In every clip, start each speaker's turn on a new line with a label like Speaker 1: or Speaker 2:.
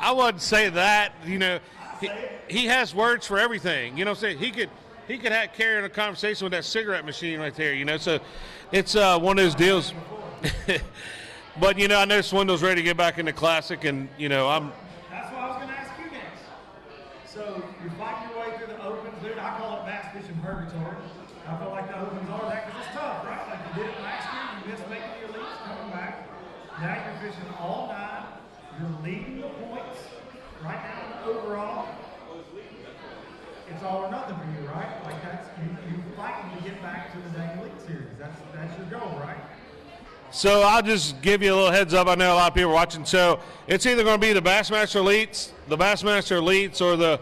Speaker 1: I wouldn't say that. You know, he has words for everything. You know what I'm saying? He could have carrying a conversation with that cigarette machine right there. You know, so it's one of those deals. But you know, I know Swindle's ready to get back into Classic, and you know,
Speaker 2: That's what I was going to ask you next. So you're fighting your way through the opens, dude. I call it bass fishing purgatory. I feel like the opens are that because it's tough, right? Like you did it last year, you missed making the elites, coming back. Now you're fishing all night. You're leading the points right now in the overall. It's all or nothing for you, right? Like that's you're fighting to get back to the dang elite series. That's your goal, right?
Speaker 1: So I'll just give you a little heads up. I know a lot of people are watching. So it's either going to be the Bassmaster Elites, or the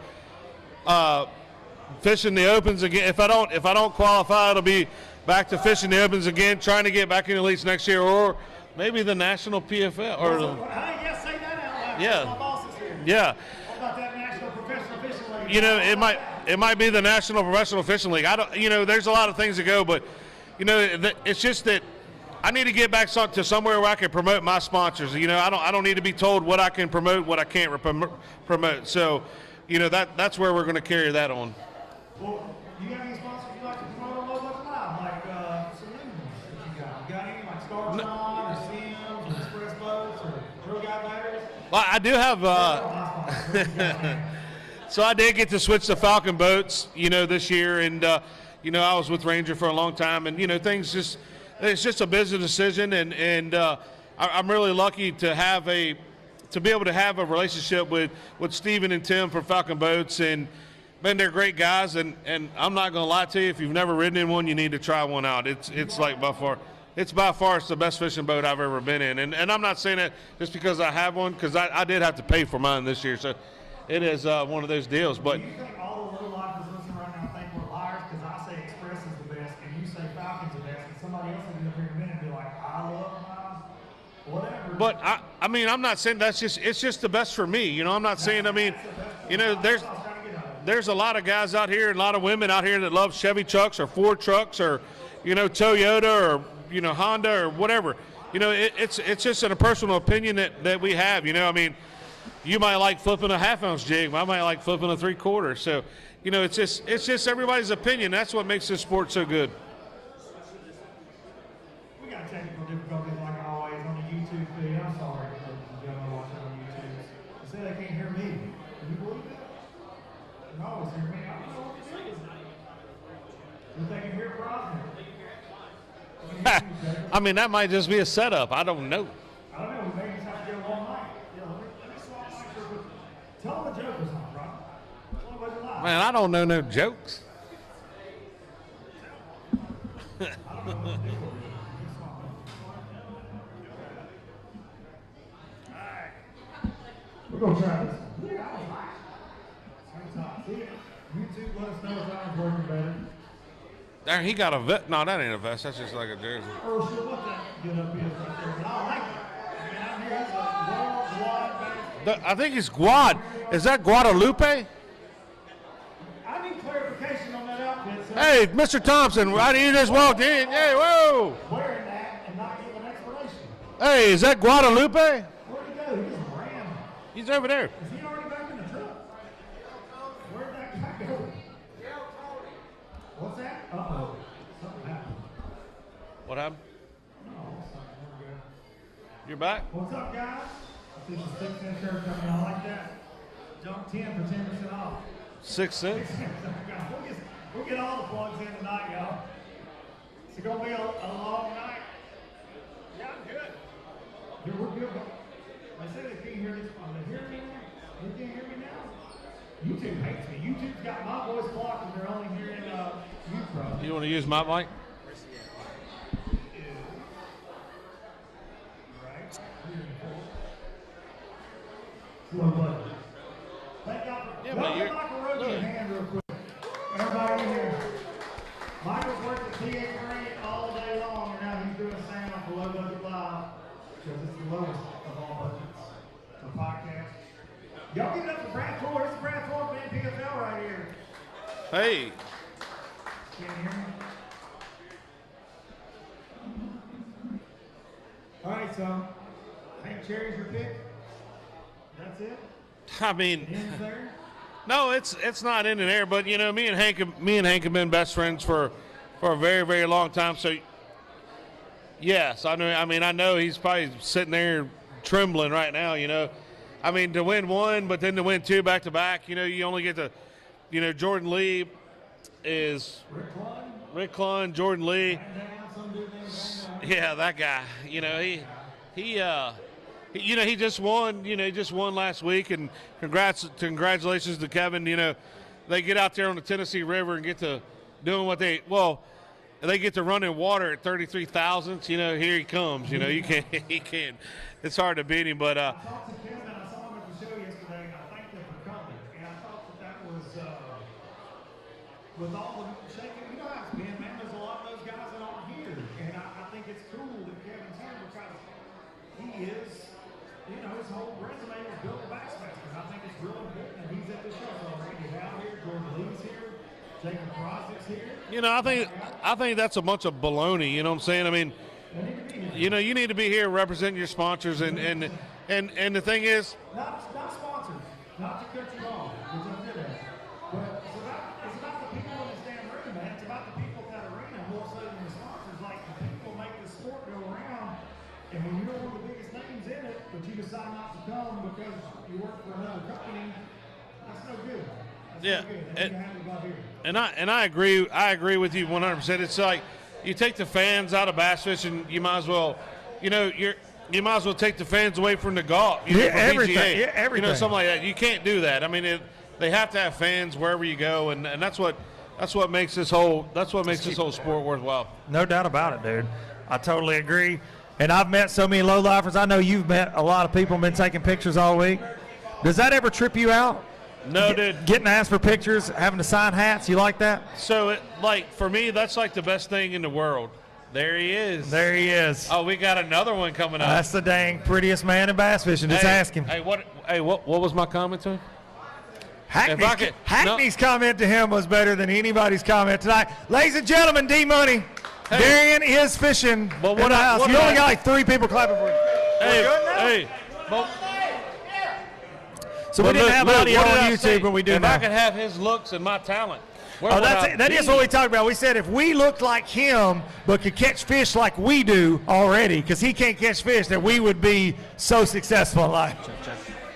Speaker 1: fishing the opens again. If I don't qualify, it'll be back to fishing the opens again, trying to get back in the elites next year, or maybe the National PFL. Or
Speaker 2: yes, say that out loud.
Speaker 1: Yeah,
Speaker 2: my boss is here.
Speaker 1: Yeah.
Speaker 2: What about that National Professional Fishing League?
Speaker 1: You know, it might be the National Professional Fishing League. I don't. You know, there's a lot of things to go, but you know, it's just that. I need to get back to somewhere where I can promote my sponsors. You know, I don't need to be told what I can promote, what I can't promote. So, you know, that's where we're going to carry that on.
Speaker 2: Well, you got any sponsors you like to promote on Low Budget Live, like saloons that you got? You got any like Startron or Sims or Express Boats or Real Guy Batters?
Speaker 1: Well, I do have. So I did get to switch to Falcon boats, you know, this year, and you know, I was with Ranger for a long time, and you know, it's just a business decision, and I'm really lucky to be able to have a relationship with Steven and Tim from Falcon Boats, and man, they're great guys, and I'm not going to lie to you, if you've never ridden in one, you need to try one out. It's like by far it's the best fishing boat I've ever been in, and I'm not saying that just because I have one, because I did have to pay for mine this year, so it is one of those deals. But
Speaker 2: do you think all the low lifers listening right now think we're liars because I say Express is the best and you say Falcon's the best, and somebody else will be up here in a minute and be like, I love mine, whatever.
Speaker 1: But I mean, I'm not saying it's just the best for me. You know, I'm not saying. I mean, you know, there's a lot of guys out here and a lot of women out here that love Chevy trucks or Ford trucks or, you know, Toyota or, you know, Honda or whatever. You know, it's just a personal opinion that we have. You know, I mean, you might like flipping a half-ounce jig. I might like flipping a three-quarter. So, you know, it's just everybody's opinion. That's what makes this sport so good.
Speaker 2: We got technical difficulties like always on the YouTube feed. I'm sorry, ladies and gentlemen watching on YouTube. They say they can't hear me. Can you believe that? They can always hear me. I don't know what to say. If they can hear Brosnan.
Speaker 1: I mean, that might just be a setup. I don't know.
Speaker 2: I don't know. We may just have to get a long night. Yeah, let me swap my shirt. Tell them the joke or something, bro.
Speaker 1: Man, I don't know no jokes.
Speaker 2: I don't know what to do. Alright. We're going to try this. Yeah, that was nice. See, YouTube, let us know if that was working better.
Speaker 1: There, he got a vest. No, that ain't a vest. That's just like a jersey.
Speaker 2: Oh, sure, what that get up is right there. But I like it. I mean, I'm here. He's a Guad base.
Speaker 1: I think he's Guad. Is that Guadalupe?
Speaker 2: I need clarification on that outfit. So
Speaker 1: Hey, Mr. Thompson, right here just walked in. Hey, whoa.
Speaker 2: wearing that and not giving an explanation.
Speaker 1: Hey, is that Guadalupe?
Speaker 2: Where'd he go? He just ran.
Speaker 1: He's over there.
Speaker 2: Is he already back in the truck? Where'd that guy go? What's that? Uh-oh. Something happened.
Speaker 1: What happened?
Speaker 2: Oh, something. There we go.
Speaker 1: You're back?
Speaker 2: What's up, guys? I see the 6 cent shirt coming. I like that. Jump 10 for 10% off.
Speaker 1: 6 cents.
Speaker 2: We'll get all the plugs in tonight, y'all. It's going to be a long night. Yeah, I'm good. Dude, we're good. I said they can't hear this. They hear me now? They can't hear me now? YouTube hates me. YouTube's got my voice blocked and they're only hearing you, bro.
Speaker 1: You want to use my mic?
Speaker 2: Right? Slow button. Thank God for Michael Rose your hand real quick. Everybody in here. Michael's worked at TA3 all day long, and now he's doing sound for Low Budget Live because it's the lowest of all budgets for podcast. Y'all give it up for Brad Ford. It's Brad Ford from MPFL right here.
Speaker 1: Hey.
Speaker 2: Can't hear me? All right, so Hank Cherry's your pick. That's it?
Speaker 1: I mean,
Speaker 2: In there?
Speaker 1: no, it's not in the air. But you know, me and Hank have been best friends for a very, very long time. So yes, I know. I mean, I know he's probably sitting there trembling right now. You know, I mean, to win one, but then to win two back to back. You know, you only get to, you know, Jordan Lee is Rick Clunn, Jordan Lee. Yeah, that guy. You know, he you know, he just won. You know, he just won last week, and congratulations to Kevin. You know, they get out there on the Tennessee River and get to doing what they get to run in water at 33 thousandths. You know, here he comes. You know, he can't. It's hard to beat him, but.
Speaker 2: I talked to Kevin. I saw him at the show yesterday, and I thanked him for coming. And I thought that was with all the shaking. You know how it's been, man. There's a lot of those guys that aren't here, and I think it's cool that Kevin's here because he is. You know, his whole resume was built with Bassmasters. I think it's real important that he's at the show. So Randy Howe here, Jordan Lee's here, Jacob Crosby's here.
Speaker 1: You know, I think that's a bunch of baloney. You know what I'm saying? I mean, you know, you need to be here representing your sponsors, and the thing is,
Speaker 2: not sponsors, not to cut you off, because I did that. But it's about the people in this damn room, man. It's about the people at that arena more so than the sponsors. Like the people make the sport go around, and when you're one of the biggest names in it, but you decide not to come because you work for another company, that's no good. That's
Speaker 1: yeah,
Speaker 2: no good. And you have to go here.
Speaker 1: and I agree with you 100%. It's like you take the fans out of bass fishing, you might as well, you know, you might as well take the fans away from the golf. You know, from
Speaker 3: everything.
Speaker 1: PGA,
Speaker 3: Yeah, everything.
Speaker 1: You know, something like that. You can't do that. I mean, they have to have fans wherever you go, and that's what makes this whole sport worthwhile.
Speaker 3: No doubt about it, dude. I totally agree. And I've met so many low-lifers. I know you've met a lot of people, been taking pictures all week. Does that ever trip you out?
Speaker 1: No, dude.
Speaker 3: Getting asked for pictures, having to sign hats, you like that?
Speaker 1: So, for me, that's like the best thing in the world. There he is.
Speaker 3: There he is.
Speaker 1: Oh, we got another one coming up.
Speaker 3: That's the dang prettiest man in bass fishing. Just ask him.
Speaker 1: What was my comment to him?
Speaker 3: Hackney's comment to him was better than anybody's comment tonight. Ladies and gentlemen, D-Money.
Speaker 1: Hey.
Speaker 3: Darian is fishing.
Speaker 1: Well,
Speaker 3: in the house. You only got like 3 people clapping for you.
Speaker 1: Hey.
Speaker 3: So we didn't have audio on YouTube, but we do
Speaker 1: if
Speaker 3: now.
Speaker 1: I could have his looks and my talent.
Speaker 3: That is what we talked about. We said if we looked like him but could catch fish like we do already, because he can't catch fish, that we would be so successful in life.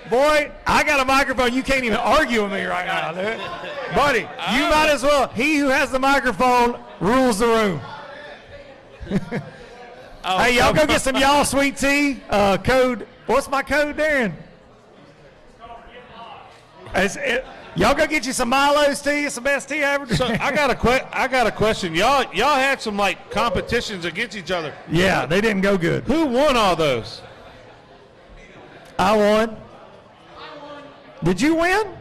Speaker 3: Boy, I got a microphone. You can't even argue with me right now, dude. Buddy, you might as well. He who has the microphone rules the room. Hey, y'all go get some y'all sweet tea. Code, what's my code, Darren? Y'all go get you some Milo's tea. It's the best tea ever.
Speaker 1: So I got a question. Y'all had some like competitions against each other.
Speaker 3: Yeah, they didn't go good.
Speaker 1: Who won all those?
Speaker 3: I won. Did you win?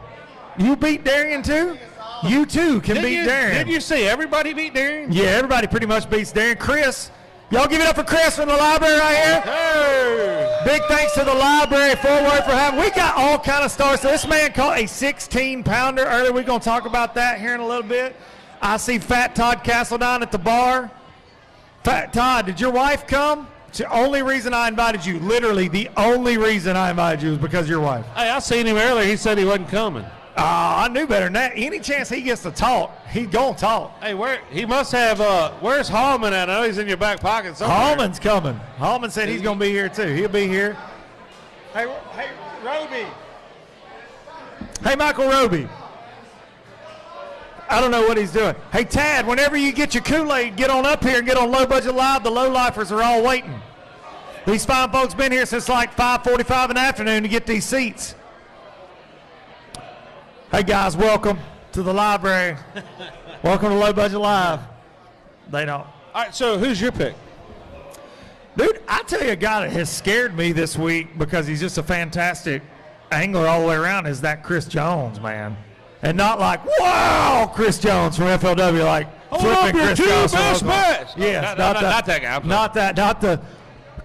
Speaker 3: You beat Darian too? You too can beat Darian.
Speaker 1: Did you say everybody beat Darian?
Speaker 3: Yeah, everybody pretty much beats Darian. Chris, y'all give it up for Chris from the library right here.
Speaker 1: Hey.
Speaker 3: Big thanks to the library Fort Worth for having. We got all kind of stars. So this man caught a 16-pounder earlier. We're going to talk about that here in a little bit. I see Fat Todd Castle down at the bar. Fat Todd, did your wife come? It's the only reason I invited you. Literally, the only reason I invited you was because of your wife.
Speaker 1: Hey, I seen him earlier. He said he wasn't coming.
Speaker 3: I knew better than that. Any chance he gets to talk, he's going to talk.
Speaker 1: Hey, he must have, where's Hallman at? I know he's in your back pocket somewhere.
Speaker 3: Hallman's coming. Hallman said he's going to be here too. He'll be here. Hey, Roby. Hey, Michael Roby. I don't know what he's doing. Hey, Tad, whenever you get your Kool-Aid, get on up here and get on Low Budget Live. The low-lifers are all waiting. These fine folks been here since like 5:45 in the afternoon to get these seats. Hey, guys, welcome to the library. Welcome to Low Budget Live. They don't.
Speaker 1: All right, so who's your pick?
Speaker 3: Dude, I tell you a guy that has scared me this week because he's just a fantastic angler all the way around is that Chris Jones, man. And not like, wow, Chris Jones from FLW, like flipping Chris Jones.
Speaker 1: Best.
Speaker 3: Yes,
Speaker 1: not that guy.
Speaker 3: Not the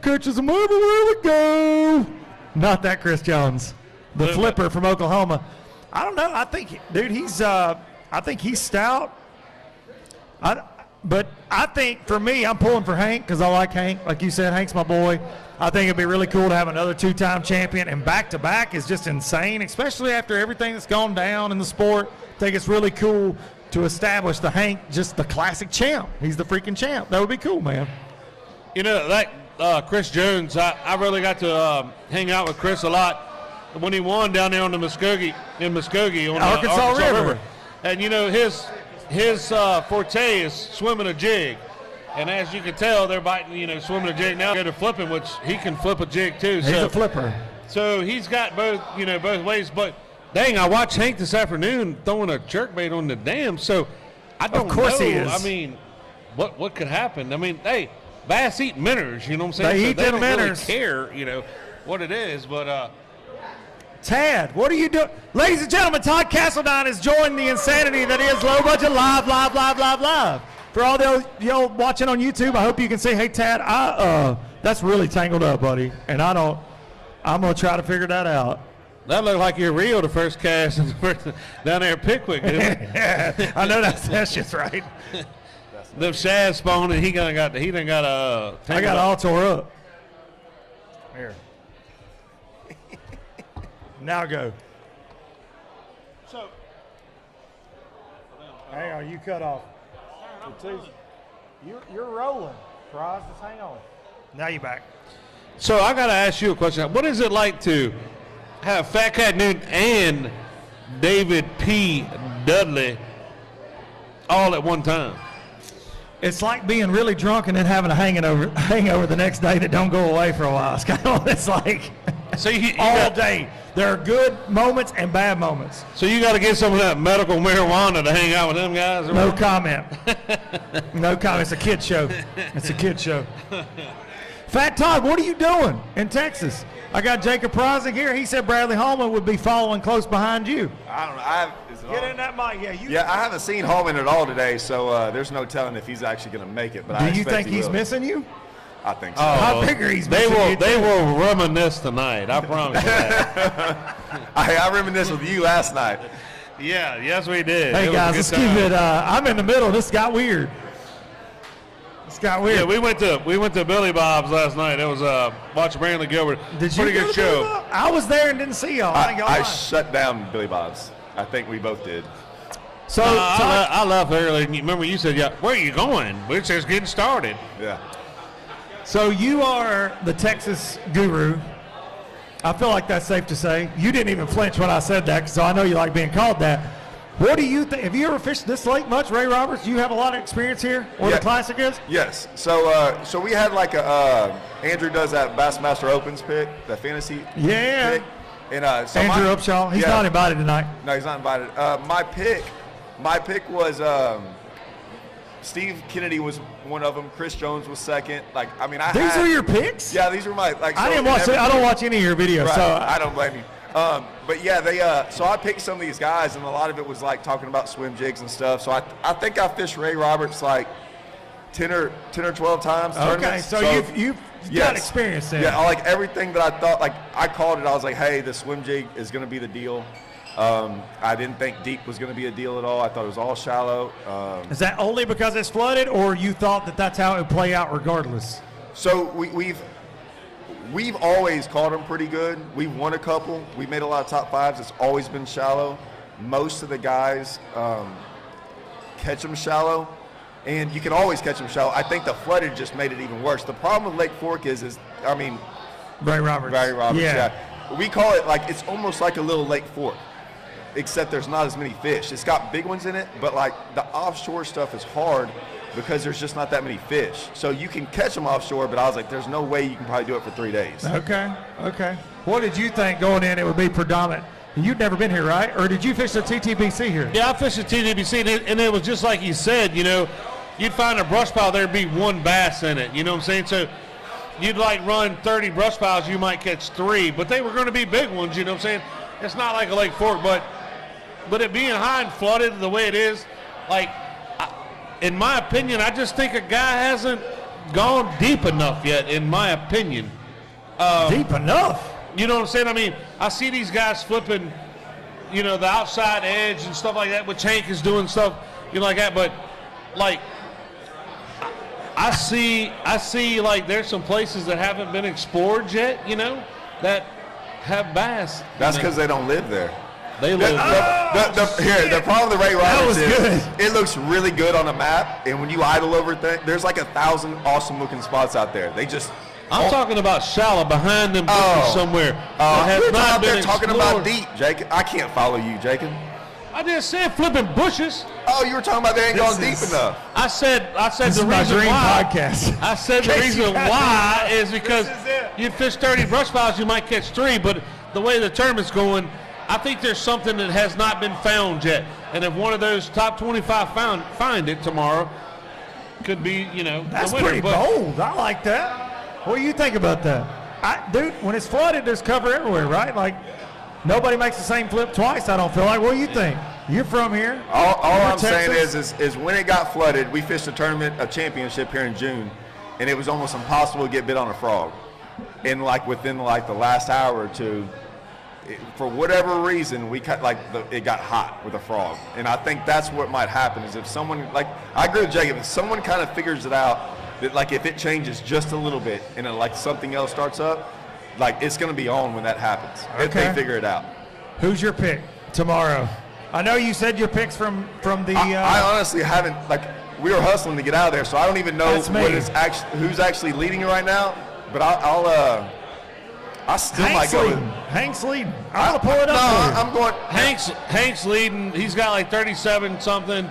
Speaker 3: catches them everywhere we go. Not that Chris Jones, the flipper from Oklahoma. I don't know. I think, dude, I think he's stout. But I think for me, I'm pulling for Hank because I like Hank. Like you said, Hank's my boy. I think it'd be really cool to have another 2-time champion, and back-to-back is just insane, especially after everything that's gone down in the sport. I think it's really cool to establish the Hank, just the classic champ. He's the freaking champ. That would be cool, man.
Speaker 1: You know, that Chris Jones, I really got to hang out with Chris a lot when he won down there on the Muskogee on the
Speaker 3: Arkansas River.
Speaker 1: And, you know, his forte is swimming a jig. And as you can tell, they're biting, you know, swimming a jig. Now they're flipping, which he can flip a jig too.
Speaker 3: He's a flipper.
Speaker 1: So he's got both ways. But dang, I watched Hank this afternoon throwing a jerkbait on the dam. So I don't know.
Speaker 3: Of course he is.
Speaker 1: I mean, what could happen? I mean, hey, bass eat minnows. You know what I'm saying?
Speaker 3: They eat them
Speaker 1: don't
Speaker 3: minnows.
Speaker 1: really care, you know, what it is. But
Speaker 3: Tad, what are you doing? Ladies and gentlemen, Todd Castledine has joined the insanity that is Low Budget Live. For all those y'all watching on YouTube, I hope you can see, hey, Tad, that's really tangled up, buddy. And I'm going to try to figure that out.
Speaker 1: that looked like your reel, the first cast down there at Pickwick, didn't it?
Speaker 3: Yeah, I know that's just right.
Speaker 1: The shad spawned, and he done got
Speaker 3: I got all tore up. Here. Now go.
Speaker 1: So,
Speaker 3: Hang on, you cut off. You're rolling. Fries, just hang on. Now you're back.
Speaker 1: So I got to ask you a question. What is it like to have Fat Cat Newton and David P. Dudley all at one time?
Speaker 3: It's like being really drunk and then having a hangover the next day that don't go away for a while. It's kind of what it's like.
Speaker 1: So you
Speaker 3: all day. There are good moments and bad moments.
Speaker 1: So you got to get some of that medical marijuana to hang out with them guys?
Speaker 3: No comment. No comment. It's a kid show. It's a kid show. Fat Todd, what are you doing in Texas? I got Jacob Prosing here. He said Bradley Hallman would be following close behind you.
Speaker 4: I don't know. Is it
Speaker 3: Get
Speaker 4: on?
Speaker 3: in that mic.
Speaker 4: Yeah, I haven't seen Hallman at all today, so there's no telling if he's actually going to make it. But I
Speaker 3: Do you
Speaker 4: expect
Speaker 3: think
Speaker 4: he
Speaker 3: he's
Speaker 4: will.
Speaker 3: missing you?
Speaker 4: I think so.
Speaker 3: I figure he's missing you.
Speaker 1: They will reminisce tonight. I promise you that.
Speaker 4: I reminisced with you last night.
Speaker 1: Yeah, yes we did.
Speaker 3: Hey
Speaker 1: It was a
Speaker 3: guys,
Speaker 1: good
Speaker 3: let's
Speaker 1: time.
Speaker 3: keep it. I'm in the middle. This got weird.
Speaker 1: Yeah, we went to Billy Bob's last night. It was watch Brandon Gilbert.
Speaker 3: Did you
Speaker 1: Pretty
Speaker 3: go
Speaker 1: good
Speaker 3: to Billy
Speaker 1: show.
Speaker 3: Bob? I was there and didn't see y'all. I, ain't gonna
Speaker 4: I
Speaker 3: lie.
Speaker 4: shut down Billy Bob's. I think we both did.
Speaker 3: So
Speaker 1: I left early. And remember, you said, "Yeah, where are you going?" We're just getting started.
Speaker 4: Yeah.
Speaker 3: So you are the Texas guru. I feel like that's safe to say. You didn't even flinch when I said that, so I know you like being called that. What do you think? Have you ever fished this lake much, Ray Roberts? You have a lot of experience here, where
Speaker 4: Yeah.
Speaker 3: the Classic is?
Speaker 4: Yes. So we had like a Andrew does that Bassmaster Opens pick, the fantasy
Speaker 3: Yeah.
Speaker 4: pick. And so
Speaker 3: Andrew Upshaw. He's
Speaker 4: yeah.
Speaker 3: not invited tonight.
Speaker 4: No, he's not invited. My pick was Steve Kennedy was one of them. Chris Jones was second. Like, I mean,
Speaker 3: These are your picks?
Speaker 4: Yeah, these were my like.
Speaker 3: I
Speaker 4: so
Speaker 3: didn't watch it. I don't watch any of your videos,
Speaker 4: Right.
Speaker 3: so
Speaker 4: I don't blame you. But yeah, so I picked some of these guys, and a lot of it was like talking about swim jigs and stuff. So I think I fished Ray Roberts like 10 or 12 times.
Speaker 3: okay.
Speaker 4: tournaments.
Speaker 3: So you've got
Speaker 4: Yes.
Speaker 3: experience there.
Speaker 4: Yeah, like everything that I thought, like I called it. I was like, hey, the swim jig is going to be the deal. I didn't think deep was going to be a deal at all. I thought it was all shallow.
Speaker 3: Is that only because it's flooded, or you thought that that's how it would play out regardless?
Speaker 4: So we've always caught them pretty good. We've won a couple. We've made a lot of top fives. It's always been shallow. Most of the guys catch them shallow, and you can always catch them shallow. I think the flooded just made it even worse. The problem with Lake Fork is I mean,
Speaker 3: Ray Roberts.
Speaker 4: Barry Roberts.
Speaker 3: Yeah.
Speaker 4: Yeah. We call it like it's almost like a little Lake Fork, except there's not as many fish. It's got big ones in it, but like the offshore stuff is hard because there's just not that many fish. So you can catch them offshore, but I was like, there's no way you can probably do it for 3 days.
Speaker 3: Okay. What did you think going in it would be predominant? You'd never been here, right? Or did you fish the TTBC here?
Speaker 1: Yeah, I fished the TDBC, and it was just like you said, you know, you'd find a brush pile, there'd be one bass in it, you know what I'm saying? So you'd like run 30 brush piles, you might catch 3, but they were going to be big ones, you know what I'm saying? It's not like a Lake Fork, but it being high and flooded the way it is, like, in my opinion, I just think a guy hasn't gone deep enough yet, in my opinion.
Speaker 3: Deep enough?
Speaker 1: You know what I'm saying? I mean, I see these guys flipping, you know, the outside edge and stuff like that, which Hank is doing stuff, you know, like that. But, like, I see like there's some places that haven't been explored yet, that have bass.
Speaker 4: That's because they don't live there.
Speaker 1: They live there.
Speaker 4: The problem with the Ray Roberts is
Speaker 3: good.
Speaker 4: it looks really good on a map, and when you idle over there's like 1,000 awesome looking spots out there.
Speaker 1: I'm talking about shallow behind them bushes somewhere. That has
Speaker 4: You're
Speaker 1: not
Speaker 4: out there
Speaker 1: been
Speaker 4: talking
Speaker 1: explored.
Speaker 4: about deep, Jacob. I can't follow you, Jacob.
Speaker 1: I just said flipping bushes.
Speaker 4: Oh, you were talking about they ain't going deep enough.
Speaker 1: I said
Speaker 3: This
Speaker 1: the
Speaker 3: is my
Speaker 1: reason
Speaker 3: dream
Speaker 1: why.
Speaker 3: podcast.
Speaker 1: I said the
Speaker 3: Casey
Speaker 1: reason
Speaker 3: got
Speaker 1: why
Speaker 3: it.
Speaker 1: is because
Speaker 3: This is it.
Speaker 1: you fish 30 brush piles, you might catch 3, but the way the tournament's going, I think there's something that has not been found yet. And if one of those top 25 find it tomorrow, could be,
Speaker 3: That's
Speaker 1: the winner.
Speaker 3: pretty bold. I like that. What do you think about that? Dude, when it's flooded, there's cover everywhere, right? Like, nobody makes the same flip twice, I don't feel like. What do you think? You're from here.
Speaker 4: All I'm saying
Speaker 3: Texas.
Speaker 4: is when it got flooded, we fished a championship here in June, and it was almost impossible to get bit on a frog. And within the last hour or two, for whatever reason, we it got hot with a frog. And I think that's what might happen is if someone, I agree with Jacob, if someone kind of figures it out, that if it changes just a little bit and something else starts up, it's going to be on when that happens. If they figure it out.
Speaker 3: Who's your pick tomorrow? I know you said your picks from the.
Speaker 4: I honestly haven't, we were hustling to get out of there, so I don't even know who's actually leading it right now. But I still might go with
Speaker 3: Hank's leading. I'm gonna pull it up.
Speaker 4: No, I'm going.
Speaker 1: Hank's leading. He's got 37 something,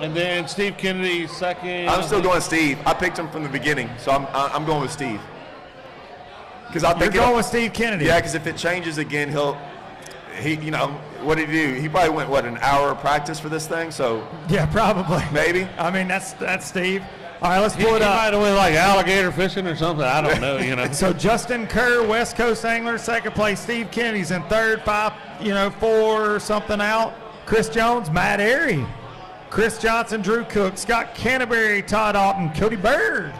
Speaker 1: and then Steve Kennedy second.
Speaker 4: I'm still going Steve. I picked him from the beginning, so I'm going with Steve. Because I think
Speaker 3: You're going with Steve Kennedy.
Speaker 4: Yeah, because if it changes again, what did he do? He probably went an hour of practice for this thing. So
Speaker 3: yeah, probably.
Speaker 4: Maybe.
Speaker 3: I mean, that's Steve. All right, let's pull it
Speaker 1: He
Speaker 3: up.
Speaker 1: might have went alligator fishing or something. I don't know.
Speaker 3: So Justin Kerr, West Coast Angler, second place. Steve Kennedy's in third, 4 something out. Chris Jones, Matt Airy, Chris Johnson, Drew Cook, Scott Canterbury, Todd Alton, Cody Bird.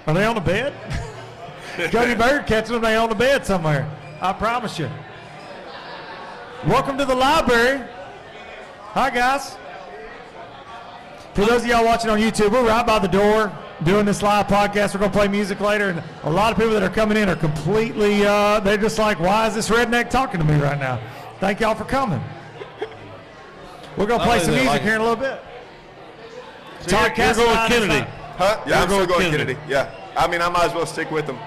Speaker 3: Are they on the bed? Cody Bird catching them. They on the bed somewhere. I promise you. Welcome to the library. Hi, guys. For those of y'all watching on YouTube, we're right by the door doing this live podcast. We're going to play music later, and a lot of people that are coming in are completely, they're just like, why is this redneck talking to me right now? Thank y'all for coming. We're going to play some music here in a little bit.
Speaker 1: So you're going with Kennedy.
Speaker 4: Huh? Yeah, I'm still going
Speaker 1: Kennedy.
Speaker 4: Kennedy. Yeah. I mean, I might as well stick with him.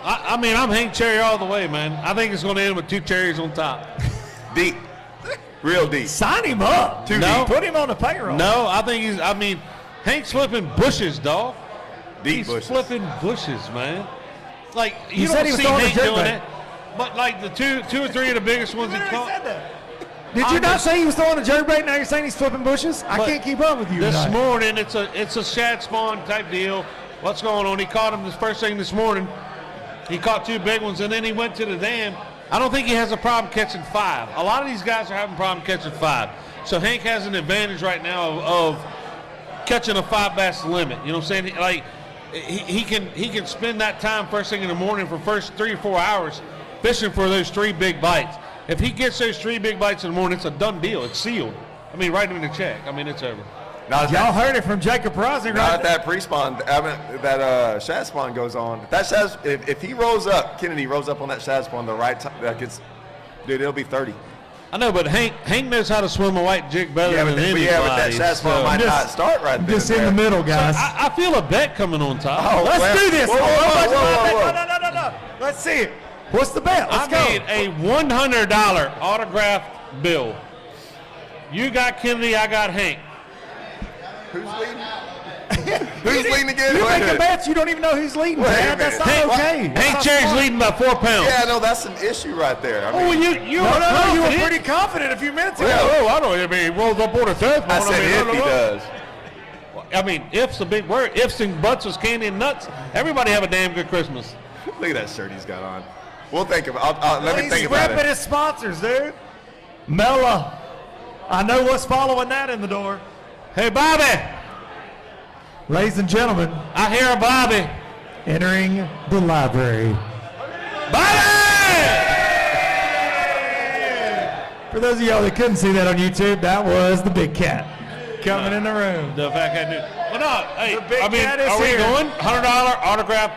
Speaker 1: I'm Hank Cherry all the way, man. I think it's going to end with 2 cherries on top.
Speaker 4: Deep. Real deep.
Speaker 3: Sign him up.
Speaker 4: Too deep.
Speaker 3: Put him on the payroll.
Speaker 1: No, I think Hank's flipping bushes, dog.
Speaker 4: Deep
Speaker 1: He's
Speaker 4: bushes.
Speaker 1: flipping bushes, man.
Speaker 3: You said
Speaker 1: don't
Speaker 3: he was
Speaker 1: see
Speaker 3: throwing a
Speaker 1: Hank doing
Speaker 3: jerkbait.
Speaker 1: it. But the two or three of the biggest ones he caught.
Speaker 3: Did you not say he was throwing a jerkbait? Now you're saying he's flipping bushes? I
Speaker 1: But
Speaker 3: can't keep up with you
Speaker 1: This
Speaker 3: tonight.
Speaker 1: morning, it's a shad spawn type deal. What's going on? He caught him this first thing this morning. He caught 2 big ones, and then he went to the dam. I don't think he has a problem catching 5. A lot of these guys are having a problem catching 5. So Hank has an advantage right now of catching a 5 bass limit. You know what I'm saying? He can spend that time first thing in the morning for first 3 or 4 hours fishing for those 3 big bites. If he gets those 3 big bites in the morning, it's a done deal. It's sealed. Write him in the check. It's over.
Speaker 3: Y'all heard it from Jacob Rosing,
Speaker 4: Now
Speaker 3: right?
Speaker 4: that pre-spawn, that shad spawn goes on. If he rolls up, Kennedy rolls up on that shad spawn the right time, dude, it'll be 30.
Speaker 1: I know, but Hank knows how to swim a white jig better than anybody.
Speaker 4: But that shad spawn might not start right there.
Speaker 3: Just in the middle, guys.
Speaker 1: I feel a bet coming on top.
Speaker 4: Oh,
Speaker 3: Let's do this.
Speaker 4: Whoa.
Speaker 3: No. Let's see it. What's the bet? Let's
Speaker 1: I made a $100 autographed bill. You got Kennedy, I got Hank.
Speaker 4: Who's leading? Who's leading again?
Speaker 3: You're
Speaker 4: Wait a
Speaker 3: making
Speaker 4: minute.
Speaker 3: bets. You don't even know who's leading,
Speaker 4: Wait a
Speaker 3: man. That's not
Speaker 4: minute.
Speaker 3: okay. That's
Speaker 1: Hank
Speaker 3: not
Speaker 1: Cherry's
Speaker 3: smart.
Speaker 1: leading by 4 pounds.
Speaker 4: Yeah, no, that's an issue right there.
Speaker 1: Oh, you
Speaker 3: No,
Speaker 1: were
Speaker 3: you were
Speaker 1: confident.
Speaker 3: pretty confident a few minutes ago.
Speaker 4: Well,
Speaker 1: I don't. He rolls up on a third.
Speaker 4: I said if he does.
Speaker 1: If's a big word. Ifs and buts was candy and nuts. Everybody have a damn good Christmas.
Speaker 4: Look at that shirt he's got on. We'll think about. Let me
Speaker 3: He's
Speaker 4: think about
Speaker 3: repping
Speaker 4: it.
Speaker 3: his sponsors, dude. Mela. I know what's following that in the door.
Speaker 1: Hey, Bobby.
Speaker 3: Ladies and gentlemen,
Speaker 1: I hear a Bobby.
Speaker 3: entering the library.
Speaker 1: Bobby!
Speaker 3: For those of y'all that couldn't see that on YouTube, that was the big cat coming in the room.
Speaker 1: The fat cat dude. No, hey,
Speaker 3: The big
Speaker 1: I mean,
Speaker 3: cat is
Speaker 1: are we
Speaker 3: here.
Speaker 1: going? $100 autograph.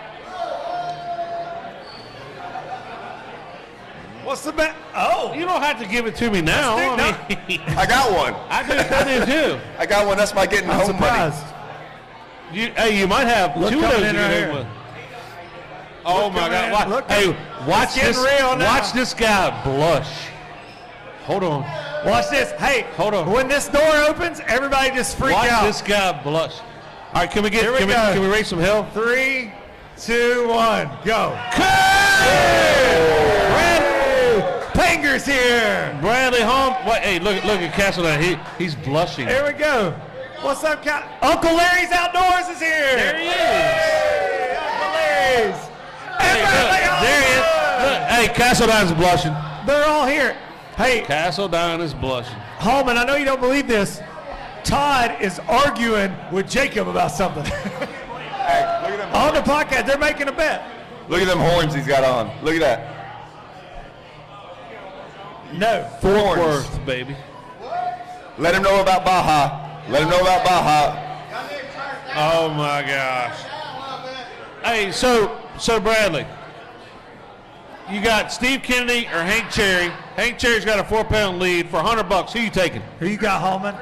Speaker 3: What's the bet? Oh,
Speaker 1: You don't have to give it to me now.
Speaker 3: Let's
Speaker 1: I mean,
Speaker 4: I got one.
Speaker 1: I do too.
Speaker 4: I got one. That's my getting
Speaker 3: I'm
Speaker 4: home money.
Speaker 3: surprised.
Speaker 1: You might have
Speaker 3: Look
Speaker 1: two of
Speaker 3: coming
Speaker 1: those.
Speaker 3: in
Speaker 1: you
Speaker 3: right
Speaker 1: can
Speaker 3: here.
Speaker 1: hit with. Oh my
Speaker 3: coming in.
Speaker 1: God!
Speaker 3: Look,
Speaker 1: Hey, watch
Speaker 3: it's getting
Speaker 1: this.
Speaker 3: real now.
Speaker 1: Watch this guy blush. Hold on.
Speaker 3: Watch this. Hey,
Speaker 1: Hold on.
Speaker 3: When this door opens, everybody just freak
Speaker 1: Watch
Speaker 3: out.
Speaker 1: this guy blush. All right, can we
Speaker 3: Here we go.
Speaker 1: can we raise some hell?
Speaker 3: 3, 2, 1, go. Panger's here.
Speaker 1: Bradley Holm. Wait, hey, look at Castledine. He's blushing.
Speaker 3: Here we go. What's up, Uncle Larry's Outdoors is here.
Speaker 1: There he is.
Speaker 3: Hey, Uncle Larry's.
Speaker 1: Hey, look, there he is. Look, hey, Castledine's blushing.
Speaker 3: They're all here. Hey,
Speaker 1: Castledine is blushing.
Speaker 3: Holman, I know you don't believe this. Todd is arguing with Jacob about something.
Speaker 4: Hey, look at them.
Speaker 3: On the podcast, they're making a bet.
Speaker 4: Look at them horns he's got on. Look at that.
Speaker 3: No.
Speaker 4: Horns.
Speaker 1: Worth, baby.
Speaker 4: Let him know about Baja. Let him know about Baja.
Speaker 1: Oh my gosh. Hey, so Bradley, you got Steve Kennedy or Hank Cherry. Hank Cherry's got a 4-pound lead for $100. Who you taking?
Speaker 3: Who you got, Holman?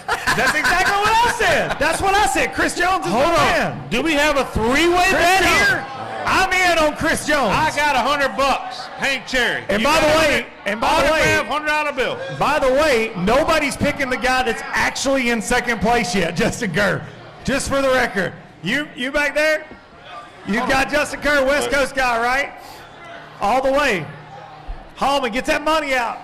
Speaker 3: That's exactly what I said. That's what I said. Chris Jones is
Speaker 1: Hold
Speaker 3: my
Speaker 1: on.
Speaker 3: man.
Speaker 1: Do we have a three-way
Speaker 3: Chris
Speaker 1: bet
Speaker 3: Jones.
Speaker 1: here?
Speaker 3: I'm in on Chris Jones.
Speaker 1: I got $100. Hank Cherry.
Speaker 3: And
Speaker 1: You
Speaker 3: by the
Speaker 1: got
Speaker 3: way- and by the way-
Speaker 1: autograph $100 bill.
Speaker 3: By the way, nobody's picking the guy that's actually in second place yet, Justin Kerr. Just for the record. You back there? You got Justin Kerr, West Coast guy, right? All the way. Holman, get that money out.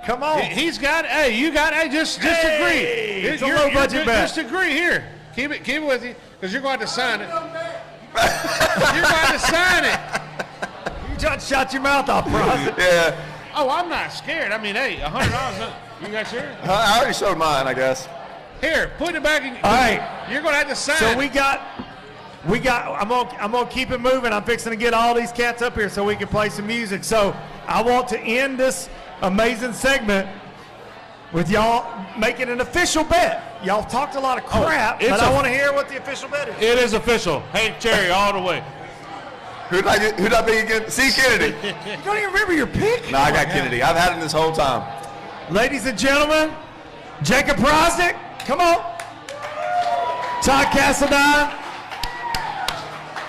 Speaker 3: Come on.
Speaker 1: He's got. Hey, you got. Hey, just
Speaker 3: Hey,
Speaker 1: agree.
Speaker 3: it's a low budget
Speaker 1: good.
Speaker 3: bet.
Speaker 1: Just agree here. Keep it with you, because you're going to sign it. You're going to sign it.
Speaker 3: You just shut your mouth off, bro.
Speaker 4: Yeah.
Speaker 1: Oh, I'm not scared. I mean, hey, $100. You guys sure?
Speaker 4: I already showed mine, I guess.
Speaker 1: Here, put it back in.
Speaker 3: All right.
Speaker 1: You're going to have to sign.
Speaker 3: So
Speaker 1: it.
Speaker 3: we got. I'm gonna keep it moving. I'm fixing to get all these cats up here so we can play some music. So I want to end this amazing segment with y'all making an official bet. Y'all talked a lot of crap,
Speaker 1: it's
Speaker 3: but I
Speaker 1: a-
Speaker 3: want to hear what the official bet is.
Speaker 1: It is official. Hank Cherry all the way.
Speaker 4: Who'd I pick again? See Kennedy.
Speaker 3: You don't even remember your pick?
Speaker 4: No, I got Kennedy. I've had him this whole time.
Speaker 3: Ladies and gentlemen, Jacob Prosnick, come on. Todd Castledine.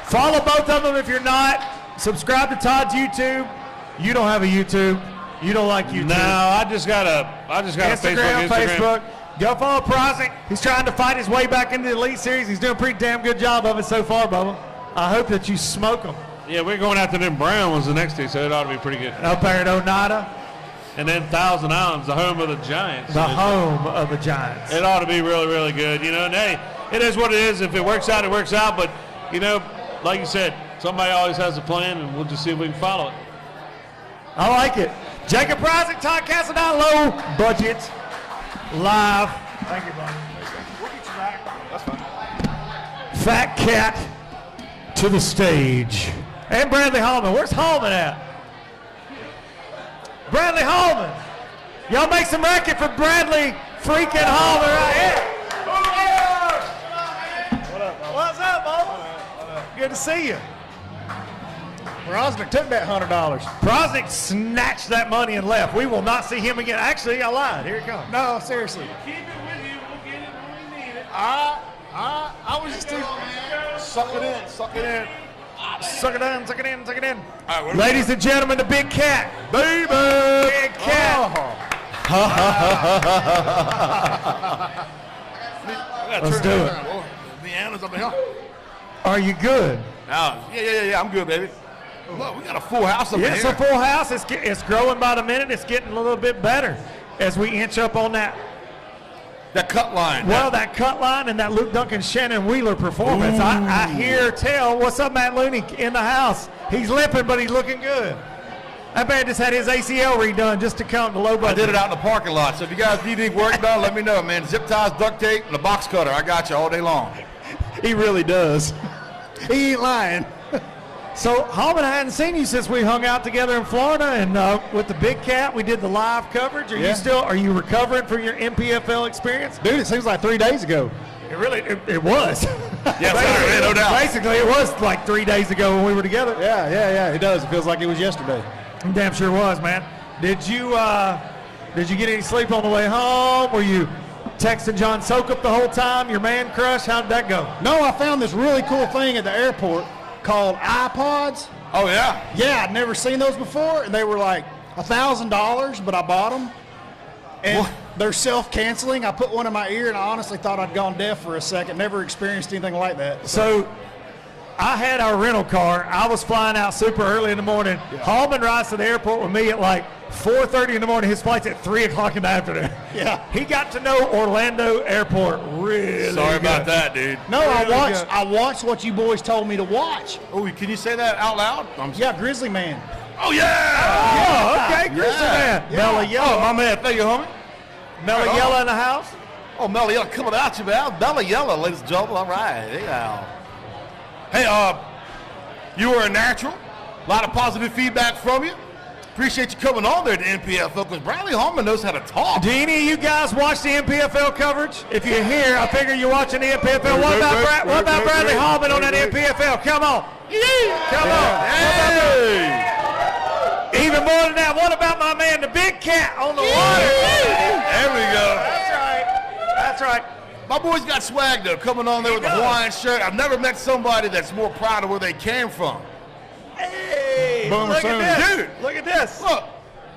Speaker 3: Follow both of them if you're not. Subscribe to Todd's YouTube. You don't have a YouTube. You don't like YouTube.
Speaker 1: No, I just got a
Speaker 3: Instagram, Facebook. Go follow Prosnick. He's trying to fight his way back into the Elite Series. He's doing a pretty damn good job of it so far, Bubba. I hope that you smoke him.
Speaker 1: Yeah, we're going after them brown ones the next day, so it ought to be pretty good.
Speaker 3: Up there at Oneida,
Speaker 1: And then Thousand Islands, the home of the Giants.
Speaker 3: the home of the Giants.
Speaker 1: It ought to be really, really good. You know, and hey, it is what it is. If it works out, it works out. But, you know, like you said, somebody always has a plan, and we'll just see if we can follow it.
Speaker 3: I like it. Jacob Prosnick, Todd Castledine, low budget, live. Thank you, buddy. We'll get you back.
Speaker 4: That's fine.
Speaker 3: Fat Cat to the stage. And Bradley Hallman. Where's Hallman at? Bradley Hallman. Y'all make some racket for Bradley freaking Hallman right here. What's up, Bubba? Good to see you.
Speaker 5: Rosnick took that $100.
Speaker 3: Prosnick snatched that money and left. We will not see him again. Actually, I lied. Here it comes.
Speaker 5: No, seriously.
Speaker 1: Keep it with you. We'll get it when we need it.
Speaker 5: I was just too. Suck it in, suck it in.
Speaker 3: Suck it in, suck it in, suck it in.
Speaker 5: All right,
Speaker 3: Ladies and gentlemen, the big cat. Baby! Big cat. Let's do it.
Speaker 5: The animals up here.
Speaker 3: Are you good?
Speaker 5: Yeah. I'm good, baby. Look, we got a full house up
Speaker 3: Yeah,
Speaker 5: in
Speaker 3: it's
Speaker 5: here.
Speaker 3: a full house. It's growing by the minute. It's getting a little bit better as we inch up on that.
Speaker 5: That cut line.
Speaker 3: Well, that cut line and that Luke Duncan Shannon Wheeler performance. I hear tell. What's up, Matt Looney in the house? He's limping, but he's looking good. That man just had his ACL redone just to come to low
Speaker 5: I
Speaker 3: budget.
Speaker 5: did it out in the parking lot. So if you guys need any work done, let me know, man. Zip ties, duct tape, and a box cutter. I got you all day long.
Speaker 3: He really does.
Speaker 5: He ain't lying.
Speaker 3: So, Holman, I hadn't seen you since we hung out together in Florida, and with the big cat, we did the live coverage. Are you recovering from your MPFL experience?
Speaker 5: Dude, it seems like 3 days ago.
Speaker 3: It was.
Speaker 5: Yes, sir. No doubt.
Speaker 3: Basically, it was like 3 days ago when we were together.
Speaker 6: Yeah. It does. It feels like it was yesterday.
Speaker 3: Damn sure was, man. Did you get any sleep on the way home? Were you texting John Sokup the whole time? Your man crush? How did that go?
Speaker 6: No, I found this really cool thing at the airport called iPods.
Speaker 5: Oh, yeah?
Speaker 6: Yeah, I'd never seen those before, and they were like $1,000, but I bought them. And they're self-canceling. I put one in my ear, and I honestly thought I'd gone deaf for a second. Never experienced anything like that.
Speaker 3: So I had our rental car. I was flying out super early in the morning. Yeah. Hallman rides to the airport with me at like 4:30 in the morning. His flight's at 3 o'clock in the afternoon.
Speaker 6: Yeah.
Speaker 3: He got to know Orlando Airport really
Speaker 5: Sorry
Speaker 3: good.
Speaker 5: about that, dude.
Speaker 6: No, I watched what you boys told me to watch.
Speaker 5: Oh, can you say that out loud?
Speaker 6: Yeah, Grizzly Man.
Speaker 5: Oh, yeah!
Speaker 3: Oh, okay, Grizzly Man.
Speaker 6: Yeah.
Speaker 3: Mellow Yellow.
Speaker 5: Oh, my man, thank you, homie.
Speaker 3: Mellow Yellow in the house.
Speaker 5: Oh, Mellow Yellow coming at you, man. Mellow Yellow, ladies and gentlemen. All right. Yeah. Hey, you were a natural. A lot of positive feedback from you. Appreciate you coming on there to MPFL because Bradley Hallman knows how to talk.
Speaker 3: Do any of you guys watch the MPFL coverage? If you're here, I figure you're watching the MPFL. What about Bradley Hallman on that MPFL? Come on. Come on.
Speaker 5: Hey.
Speaker 3: Even more than that, what about my man, the big cat on the water?
Speaker 5: There we go.
Speaker 3: That's right.
Speaker 5: My boys got swag, though, coming on there with the Hawaiian shirt. I've never met somebody that's more proud of where they came from.
Speaker 3: Hey,
Speaker 6: Boomer
Speaker 3: look
Speaker 6: Sooner.
Speaker 3: at this.
Speaker 5: Dude.
Speaker 3: Look at this.
Speaker 5: Look.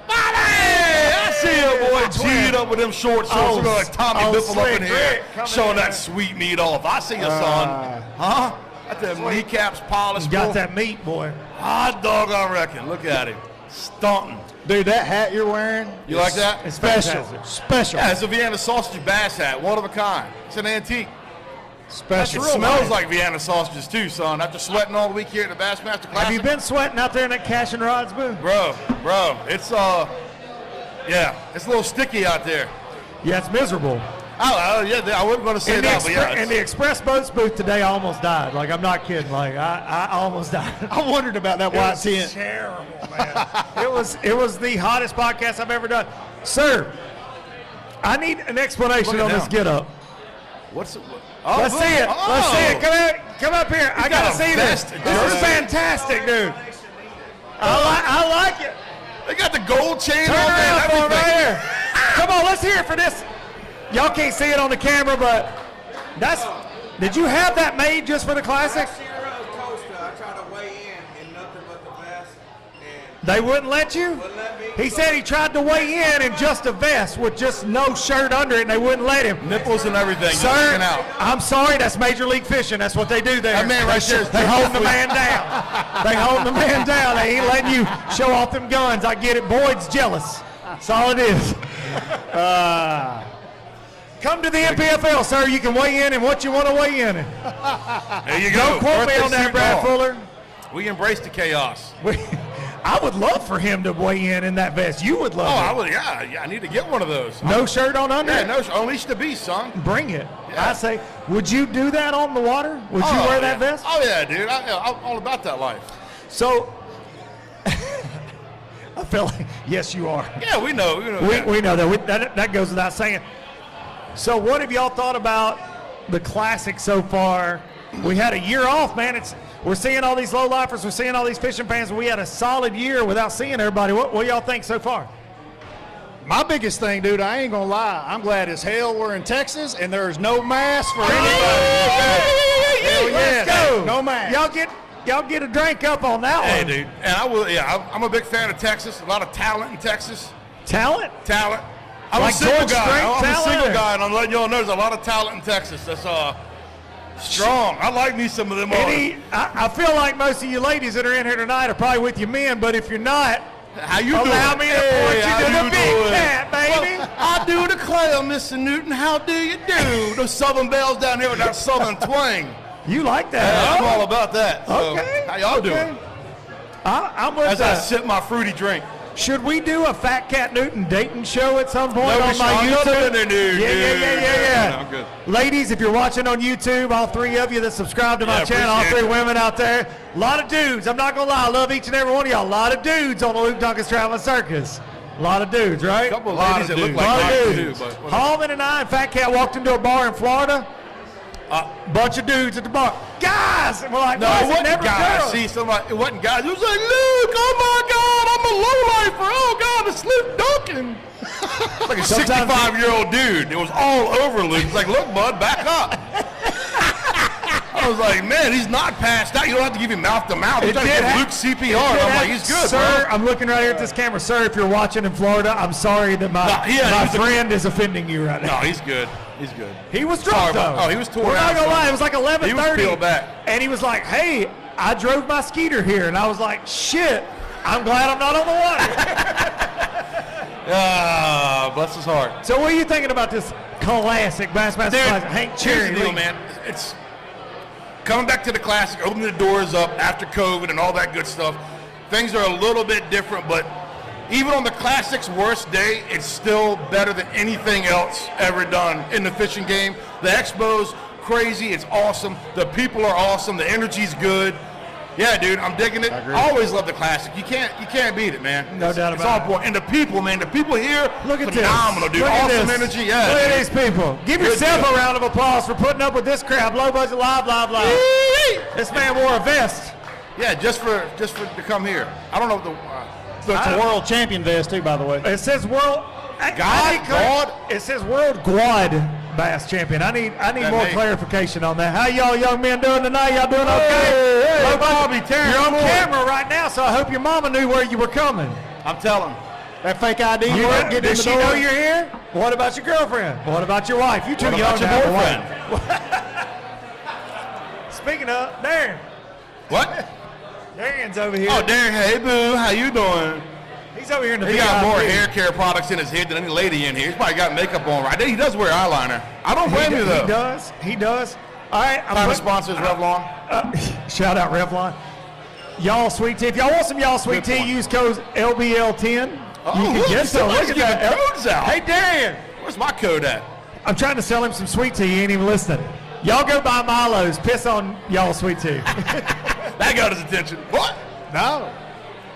Speaker 5: Bobby! I see you, boy, G'd up with them short shorts. Looking like Tommy Biffle up in here, showing that sweet meat off. I see you, son. Huh? Got them kneecaps polished.
Speaker 3: Got that meat, boy.
Speaker 5: Hot dog, I reckon. Look at him. Stunting.
Speaker 6: Dude, that hat you're wearing.
Speaker 5: You like that?
Speaker 3: It's
Speaker 6: Special.
Speaker 3: fantastic.
Speaker 6: Special.
Speaker 5: Yeah, it's a Vienna sausage bass hat, one of a kind. It's an antique.
Speaker 6: Special.
Speaker 5: It smells like Vienna sausages too, son. After sweating all week here at the Bassmaster Classic.
Speaker 3: Have you been sweating out there in that Cash and Rods booth?
Speaker 5: Bro, it's yeah, it's a little sticky out there.
Speaker 3: Yeah, it's miserable.
Speaker 5: Yeah, I wasn't going to say that, but yeah.
Speaker 3: In the Express Boats booth today, I almost died. Like, I'm not kidding. Like, I almost died.
Speaker 6: I wondered about that white tent.
Speaker 3: Terrible, man. it was the hottest podcast I've ever done. Sir, I need an explanation on this get-up.
Speaker 5: What's it?
Speaker 3: Let's see it. Let's see it. Come up here. I got to see this.
Speaker 5: vest,
Speaker 3: This is fantastic, dude. I like it.
Speaker 5: They got the gold chain
Speaker 3: Turn
Speaker 5: on there
Speaker 3: around
Speaker 5: and
Speaker 3: for 'em right
Speaker 5: everything.
Speaker 3: here. Come on, let's hear it for this. Y'all can't see it on the camera, but did you have that made just for the Classic?
Speaker 7: Coaster. I tried to weigh in nothing but the vest, and
Speaker 3: They wouldn't let you?
Speaker 7: wouldn't let me.
Speaker 3: He said he tried to weigh in just a vest with just no shirt under it, and they wouldn't let him.
Speaker 5: Nipples and everything.
Speaker 3: Sir,
Speaker 5: Sticking out.
Speaker 3: I'm sorry, that's Major League Fishing. That's what they do there.
Speaker 5: That man right there is
Speaker 3: They hold the man down. They hold the man down. They ain't letting you show off them guns. I get it. Boyd's jealous. That's all it is. Come to the MPFL, sir. You can weigh in what you want to weigh in.
Speaker 5: There you go.
Speaker 3: Don't quote me
Speaker 5: Birthday
Speaker 3: on that,
Speaker 5: suit
Speaker 3: Brad
Speaker 5: on.
Speaker 3: Fuller.
Speaker 5: We embrace the chaos.
Speaker 3: I would love for him to weigh in that vest. You would love
Speaker 5: Oh,
Speaker 3: it.
Speaker 5: I would. Yeah. I need to get one of those.
Speaker 3: No shirt on under
Speaker 5: Yeah,
Speaker 3: it?
Speaker 5: no. Unleash the beast, son.
Speaker 3: Bring it.
Speaker 5: Yeah.
Speaker 3: I say, would you do that on the water? Would you wear that vest?
Speaker 5: Oh yeah, dude. I'm all about that life.
Speaker 3: So, I feel like, yes, you are.
Speaker 5: Yeah, we know.
Speaker 3: We know that. That goes without saying. So what have y'all thought about the Classic so far? We had a year off, man. We're seeing all these low-lifers. We're seeing all these fishing fans. We had a solid year without seeing everybody. What do y'all think so far?
Speaker 6: My biggest thing, dude, I ain't gonna lie. I'm glad as hell we're in Texas and there's no mask for anybody. Hell yeah,
Speaker 3: Let's go.
Speaker 6: no mask.
Speaker 3: Y'all get a drink up on that
Speaker 5: Hey,
Speaker 3: one.
Speaker 5: dude. And I will. Yeah, I'm a big fan of Texas. A lot of talent in Texas.
Speaker 3: Talent?
Speaker 5: I'm
Speaker 3: Like
Speaker 5: a single
Speaker 3: George
Speaker 5: guy.
Speaker 3: Strait
Speaker 5: I'm a
Speaker 3: talent,
Speaker 5: single
Speaker 3: or-
Speaker 5: guy, and I'm letting y'all know there's a lot of talent in Texas. That's strong. I like me some of them.
Speaker 3: I feel like most of you ladies that are in here tonight are probably with your men, but if you're not,
Speaker 5: How you doing?
Speaker 3: allow me to point you
Speaker 5: how
Speaker 3: to the
Speaker 5: you
Speaker 3: big
Speaker 5: doing?
Speaker 3: cat, baby.
Speaker 5: Well, I do the clam, Mr. Newton. How do you do? Those Southern bells down here with that Southern twang.
Speaker 3: You like that,
Speaker 5: Yeah, I'm
Speaker 3: huh?
Speaker 5: all about that. So,
Speaker 3: Okay.
Speaker 5: how y'all doing?
Speaker 3: I'm with
Speaker 5: As I
Speaker 3: that.
Speaker 5: sip my fruity drink.
Speaker 3: Should we do a Fat Cat Newton dating show at some point
Speaker 5: No,
Speaker 3: on
Speaker 5: we
Speaker 3: my
Speaker 5: should.
Speaker 3: YouTube?
Speaker 5: No, no, dude.
Speaker 3: Yeah.
Speaker 5: No, I'm good.
Speaker 3: Ladies, if you're watching on YouTube, all three of you that subscribe to my
Speaker 5: Yeah,
Speaker 3: channel, all
Speaker 5: appreciate
Speaker 3: three
Speaker 5: it.
Speaker 3: women out there, a lot of dudes. I'm not going to lie. I love each and every one of y'all. A lot of dudes on the Luke Duncan's Traveling Circus. A lot of dudes, right?
Speaker 5: A couple of
Speaker 3: Lot
Speaker 5: ladies that look
Speaker 3: dudes.
Speaker 5: like
Speaker 3: Lot of
Speaker 5: Michael,
Speaker 3: dudes.
Speaker 5: too, but whatever.
Speaker 3: Hallman and I and Fat Cat walked into a bar in Florida. Bunch of dudes at the bar. Guys! And we're like,
Speaker 5: No,
Speaker 3: why
Speaker 5: it
Speaker 3: is
Speaker 5: wasn't
Speaker 3: never
Speaker 5: guys.
Speaker 3: girls?
Speaker 5: See, somebody, it wasn't guys. It was like, Luke, oh my God, I'm a lowlifer. Oh God, it's Luke Duncan. It's like a
Speaker 3: Sometimes
Speaker 5: 65-year-old dude. It was all over Luke. It's like, look, bud, back up. I was like, man, he's not passed out. You don't have to give him mouth to mouth. You're trying to give Luke CPR. I'm like, he's good,
Speaker 3: sir,
Speaker 5: bro.
Speaker 3: I'm looking right here at this camera. Sir, if you're watching in Florida, I'm sorry that my friend is offending you right now.
Speaker 5: No, he's good. He's good.
Speaker 3: He was drunk, though.
Speaker 5: Oh, he was torn
Speaker 3: We're
Speaker 5: out.
Speaker 3: not going to lie. It was like 11:30.
Speaker 5: He was peeled back.
Speaker 3: And he was like, hey, I drove my skeeter here. And I was like, shit, I'm glad I'm not on the water.
Speaker 5: Bless his heart.
Speaker 3: So what are you thinking about this classic basketball classic? Hank Cherry.
Speaker 5: Here's the deal, man. It's coming back to the classic, opening the doors up after COVID and all that good stuff. Things are a little bit different, but even on the classic's worst day, it's still better than anything else ever done in the fishing game. The expo's crazy. It's awesome. The people are awesome. The energy's good. Yeah, dude, I'm digging it. I always love the classic. You can't beat it, man.
Speaker 3: No doubt
Speaker 5: It's
Speaker 3: about
Speaker 5: all
Speaker 3: it.
Speaker 5: important. And the people, man, the people here,
Speaker 3: Look at
Speaker 5: phenomenal,
Speaker 3: this.
Speaker 5: dude.
Speaker 3: Look at
Speaker 5: Awesome
Speaker 3: this.
Speaker 5: energy. Yeah.
Speaker 3: Look at
Speaker 5: dude.
Speaker 3: these people. Give
Speaker 5: Good
Speaker 3: yourself
Speaker 5: deal.
Speaker 3: a round of applause for putting up with this crowd. Low budget live. This man wore a vest.
Speaker 5: Yeah, just for to come here. I don't know what
Speaker 6: It's a world champion vest, too, by the way.
Speaker 3: It says world.
Speaker 5: God?
Speaker 3: It says world quad bass champion. I need more clarification on that. How y'all young men doing tonight? Y'all doing okay?
Speaker 5: Hey, Bobby, Terrence,
Speaker 3: You're on
Speaker 5: come on.
Speaker 3: camera right now, so I hope your mama knew where you were coming.
Speaker 5: I'm telling.
Speaker 6: That fake ID,
Speaker 3: You
Speaker 6: work, get in
Speaker 3: does
Speaker 6: the
Speaker 3: she
Speaker 6: door.
Speaker 3: know you're here? What about your girlfriend? What about your wife? You too
Speaker 5: What
Speaker 3: young
Speaker 5: about
Speaker 3: to
Speaker 5: your
Speaker 3: have a
Speaker 5: boyfriend?
Speaker 3: wife. Speaking of, Darren.
Speaker 5: What?
Speaker 3: Darren's over here.
Speaker 5: Oh, Darren, hey, boo, how you doing?
Speaker 3: He's over here in the
Speaker 5: He got
Speaker 3: VIP.
Speaker 5: more hair care products in his head than any lady in here. He's probably got makeup on right there. He does wear eyeliner. I don't blame you, though.
Speaker 3: He does. All right.
Speaker 5: Time to sponsors Revlon.
Speaker 3: Shout out Revlon. Y'all sweet tea. If y'all want some y'all sweet
Speaker 5: Good
Speaker 3: tea,
Speaker 5: point.
Speaker 3: use code LBL10.
Speaker 5: Oh,
Speaker 3: you can
Speaker 5: look,
Speaker 3: get some. Look
Speaker 5: somebody's
Speaker 3: at
Speaker 5: giving
Speaker 3: that.
Speaker 5: codes out.
Speaker 3: Hey, Darren.
Speaker 5: Where's my code at?
Speaker 3: I'm trying to sell him some sweet tea. He ain't even listening. Y'all go buy Milo's. Piss on y'all sweet tea.
Speaker 5: That got his attention. What?
Speaker 3: No.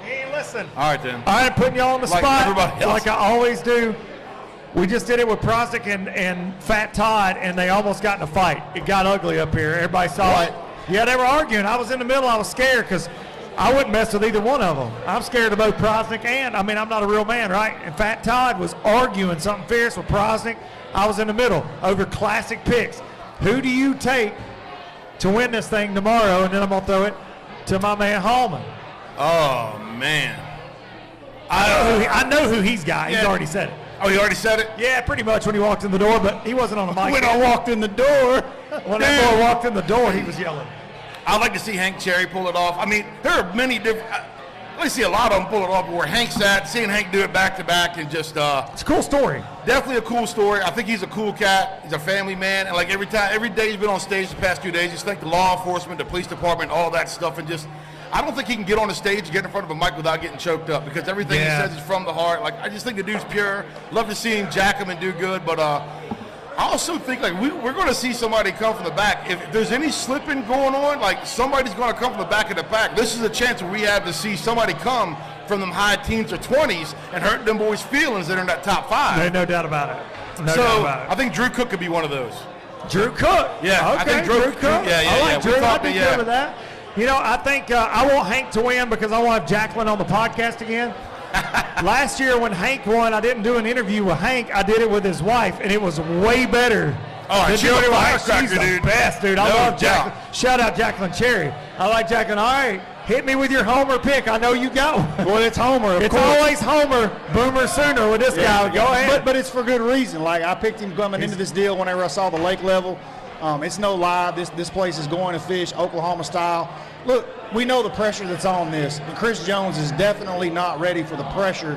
Speaker 3: He ain't listening.
Speaker 5: All right, then.
Speaker 3: All right, putting y'all on the
Speaker 5: Like
Speaker 3: spot,
Speaker 5: everybody else.
Speaker 3: like I always do. We just did it with Prosnick and Fat Todd, and they almost got in a fight. It got ugly up here. Everybody saw it. Yeah, they were arguing. I was in the middle. I was scared because I wouldn't mess with either one of them. I'm scared of both Prosnick and, I'm not a real man, right? And Fat Todd was arguing something fierce with Prosnick. I was in the middle over classic picks. Who do you take to win this thing tomorrow? And then I'm going to throw it to my man Hallman.
Speaker 5: Oh, man.
Speaker 3: I know who he's got. He's
Speaker 5: Yeah.
Speaker 3: already said it.
Speaker 5: Oh, you already said it?
Speaker 3: Yeah, pretty much when he walked in the door, but he wasn't on the mic.
Speaker 6: When I walked in the door.
Speaker 3: When that boy walked in the door, he was yelling.
Speaker 5: I'd like to see Hank Cherry pull it off. I mean, there are many different. I see a lot of them pull it off where Hank's at, seeing Hank do it back to back, and just
Speaker 3: It's a cool story.
Speaker 5: definitely a cool story. I think he's a cool cat. He's a family man, and like every day he's been on stage the past 2 days, just thank the law enforcement, the police department, all that stuff, and just. I don't think he can get on the stage and get in front of a mic without getting choked up because everything he says is from the heart. Like I just think the dude's pure. Love to see him jack him and do good, but I also think like we're going to see somebody come from the back. If there's any slipping going on, like somebody's going to come from the back of the pack. This is a chance we have to see somebody come from them high teens or 20s and hurt them boys' feelings that are in that top five.
Speaker 3: No doubt about it. No
Speaker 5: so
Speaker 3: doubt about it.
Speaker 5: I think Drew Cook could be one of those.
Speaker 3: Drew Cook.
Speaker 5: Yeah,
Speaker 3: okay.
Speaker 5: I think Drew
Speaker 3: Cook.
Speaker 5: Yeah,
Speaker 3: I like
Speaker 5: we
Speaker 3: Drew.
Speaker 5: talked
Speaker 3: I'd be
Speaker 5: to-
Speaker 3: good with that. You know, I think I want Hank to win because I want to have Jacqueline on the podcast again. Last year when Hank won, I didn't do an interview with Hank. I did it with his wife, and it was way better.
Speaker 5: Oh,
Speaker 3: than
Speaker 5: she's
Speaker 3: doing
Speaker 5: a
Speaker 3: it with Hank.
Speaker 5: firecracker,
Speaker 3: She's the
Speaker 5: dude.
Speaker 3: best, dude. I
Speaker 5: No
Speaker 3: love
Speaker 5: doubt.
Speaker 3: Jacqueline. Shout out Jacqueline Cherry. I like Jacqueline. All right, hit me with your Homer pick. I know you got one.
Speaker 6: Well, it's Homer, of
Speaker 3: It's
Speaker 6: course.
Speaker 3: always Homer, Boomer Sooner with this guy. Go ahead.
Speaker 6: But it's for good reason. Like, I picked him coming into this deal whenever I saw the lake level. It's no lie. This place is going to fish Oklahoma style. Look, we know the pressure that's on this. And Chris Jones is definitely not ready for the pressure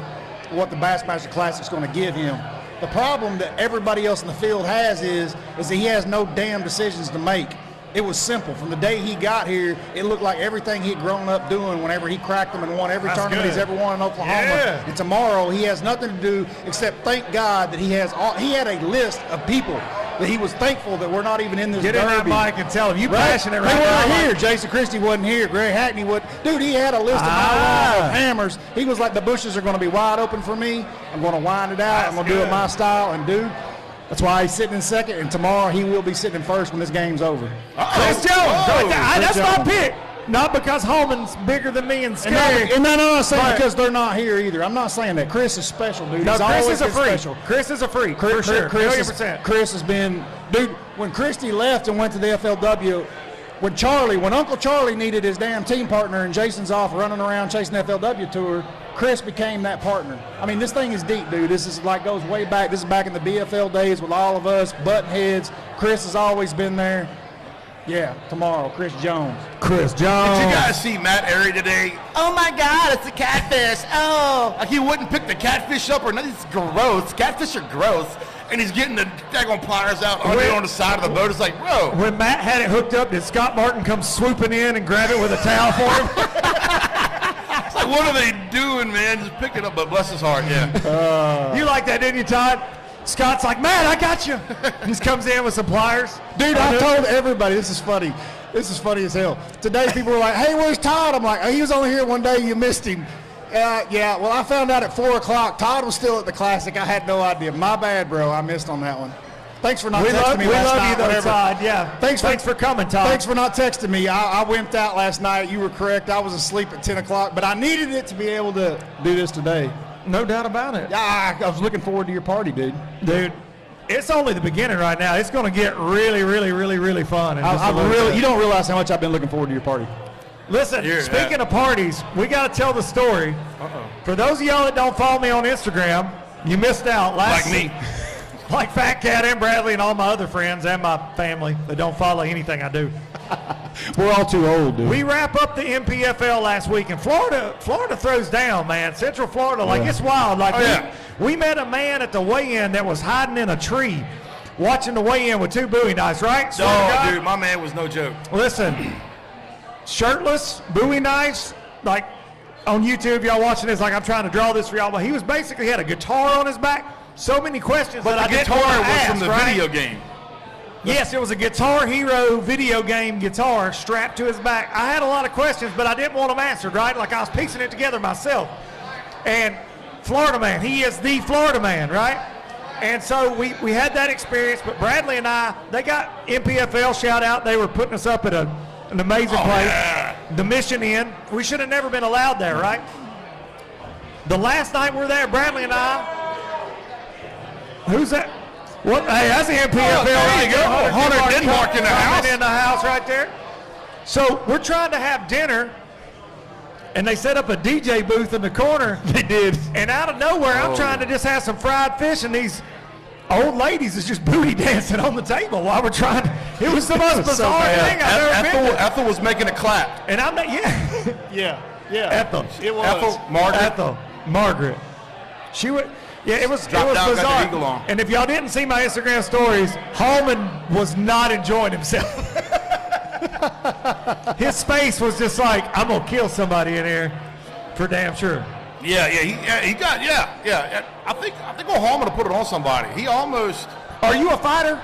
Speaker 6: what the Bassmaster Classic is going to give him. The problem that everybody else in the field has is that he has no damn decisions to make. It was simple. From the day he got here, it looked like everything he'd grown up doing whenever he cracked them and won every
Speaker 3: That's
Speaker 6: tournament
Speaker 3: good.
Speaker 6: he's ever won in Oklahoma.
Speaker 3: Yeah.
Speaker 6: And tomorrow he has nothing to do except thank God that he had a list of people that he was thankful that we're not even in this
Speaker 3: Get in that
Speaker 6: derby.
Speaker 3: mic and tell him you
Speaker 6: Right?
Speaker 3: passionate right
Speaker 6: They
Speaker 3: now.
Speaker 6: weren't here. Jason Christie wasn't here. Greg Hackney wasn't. Dude, he had a list of hammers. He was like, the bushes are going to be wide open for me. I'm going to wind it out. I'm going to do it my style. And dude, That's why he's sitting in second, and tomorrow he will be sitting in first when this game's over.
Speaker 3: Chris Jones. That's my
Speaker 6: Jones.
Speaker 3: pick. Not because Holman's bigger than me and scary.
Speaker 6: And I'm not saying
Speaker 3: But-
Speaker 6: because they're not here either. I'm not saying that. Chris is special, dude.
Speaker 3: No,
Speaker 6: He's
Speaker 3: Chris
Speaker 6: always
Speaker 3: is a
Speaker 6: been
Speaker 3: freak.
Speaker 6: special.
Speaker 3: Chris is a freak, for sure.
Speaker 6: Chris,
Speaker 3: 100%.
Speaker 6: Chris has been, dude, when Christy left and went to the FLW, when Uncle Charlie needed his damn team partner and Jason's off running around chasing the FLW tour, Chris became that partner. I mean, this thing is deep, dude. This is like goes way back. This is back in the BFL days with all of us, button heads. Chris has always been there. Yeah, tomorrow, Chris Jones.
Speaker 3: Chris Jones.
Speaker 5: Did you guys see Matt Airy today? Oh my God, it's a catfish. Oh, like he wouldn't pick the catfish up or nothing. It's gross. Catfish are gross. And he's getting the daggone pliers out on the side of the boat. It's like, bro.
Speaker 3: When Matt had it hooked up, did Scott Martin come swooping in and grab it with a towel for him?
Speaker 5: It's like, what are they doing, man? Just pick it up, but bless his heart, yeah.
Speaker 3: You like that, didn't you, Todd? Scott's like, Matt, I got you. He just comes in with some pliers.
Speaker 6: Dude, I told everybody, this is funny. This is funny as hell. Today people were like, hey, where's Todd? I'm like, oh, he was only here one day. You missed him. Yeah, well, I found out at 4 o'clock. Todd was still at the Classic. I had no idea. My bad, bro. I missed on that one. Thanks for not texting me last night.
Speaker 3: We love you, though,
Speaker 6: whatever.
Speaker 3: Todd. Yeah. Thanks for coming, Todd.
Speaker 6: Thanks for not texting me. I wimped out last night. You were correct. I was asleep at 10 o'clock, but I needed it to be able to do this today.
Speaker 3: No doubt about it.
Speaker 6: Yeah, I was looking forward to your party, dude.
Speaker 3: Dude, it's only the beginning right now. It's going to get really, really, really, really fun.
Speaker 6: You don't realize how much I've been looking forward to your party.
Speaker 3: Listen, speaking of parties, we got to tell the story. For those of y'all that don't follow me on Instagram, you missed out.
Speaker 5: Like me.
Speaker 3: Like Fat Cat and Bradley and all my other friends and my family that don't follow anything I do.
Speaker 6: We're all too old, dude.
Speaker 3: We wrap up the MPFL last week, and Florida throws down, man. Central Florida, like it's wild. Like we met a man at the weigh-in that was hiding in a tree, watching the weigh-in with 2 Bowie knives, right?
Speaker 5: Oh, dude, my man was no joke.
Speaker 3: Listen, shirtless, Bowie knives, like on YouTube, y'all watching this, like I'm trying to draw this for y'all, but he was basically had a guitar on his back. So many questions
Speaker 5: But
Speaker 3: that
Speaker 5: the
Speaker 3: I didn't want
Speaker 5: guitar
Speaker 3: to
Speaker 5: was
Speaker 3: ask,
Speaker 5: from the
Speaker 3: right?
Speaker 5: video game.
Speaker 3: Yes, it was a Guitar Hero video game guitar strapped to his back. I had a lot of questions, but I didn't want them answered, right? Like I was piecing it together myself. And Florida man, he is the Florida man, right? And so we had that experience, but Bradley and I, they got MPFL shout out. They were putting us up at an amazing place.
Speaker 5: Yeah.
Speaker 3: The Mission Inn. We should have never been allowed there, right? The last night we were there, Bradley and I, who's that? What? Hey, that's the MPFL.
Speaker 5: There you go. Hunter Denmark in the house.
Speaker 3: In the house right there. So we're trying to have dinner, and they set up a DJ booth in the corner.
Speaker 6: They did.
Speaker 3: And out of nowhere, I'm trying to just have some fried fish, and these old ladies is just booty dancing on the table while we're trying to. It was the most bizarre thing I've ever been to.
Speaker 5: Ethel was making a clap.
Speaker 3: And I'm not,
Speaker 6: Yeah.
Speaker 3: Ethel.
Speaker 6: It was.
Speaker 5: Ethel,
Speaker 3: Margaret. She would. Yeah, it was
Speaker 5: Dropped down, got the
Speaker 3: bizarre.
Speaker 5: eagle on.
Speaker 3: And if y'all didn't see my Instagram stories, Holman was not enjoying himself. His face was just like, I'm gonna kill somebody in here, for damn sure.
Speaker 5: He got. I think Oklahoma to put it on somebody. He almost.
Speaker 3: Are you a fighter?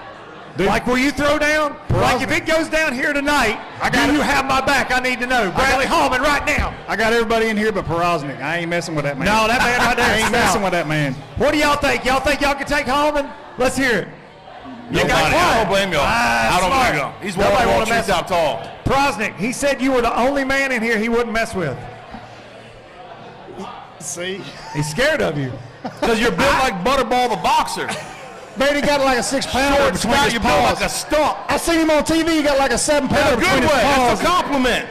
Speaker 6: Dude.
Speaker 3: Like, will you throw down? Like, if it goes down here tonight, do you have my back? I need to know. Bradley Holman right now.
Speaker 6: I got everybody in here but Porosnik. I ain't messing with that man.
Speaker 3: No, that man right there.
Speaker 6: I ain't messing with that man.
Speaker 3: What do y'all think? Y'all think y'all can take Holman? Let's hear it.
Speaker 5: Nobody. I don't blame y'all. I don't blame y'all. He's one
Speaker 3: Nobody
Speaker 5: of
Speaker 3: wanna
Speaker 5: the
Speaker 3: mess
Speaker 5: truth out tall.
Speaker 3: Prosnick, he said you were the only man in here he wouldn't mess with.
Speaker 6: See?
Speaker 3: He's scared of you.
Speaker 5: Because you're built like Butterball the boxer.
Speaker 6: Man, he got like a 6-pounder
Speaker 5: Short,
Speaker 6: between
Speaker 5: stout,
Speaker 6: his
Speaker 5: you're built
Speaker 6: paws.
Speaker 5: like a stump.
Speaker 6: I seen him on TV. He got like a 7-pounder
Speaker 5: In a
Speaker 6: between
Speaker 5: good
Speaker 6: his
Speaker 5: way.
Speaker 6: paws.
Speaker 5: That's a compliment.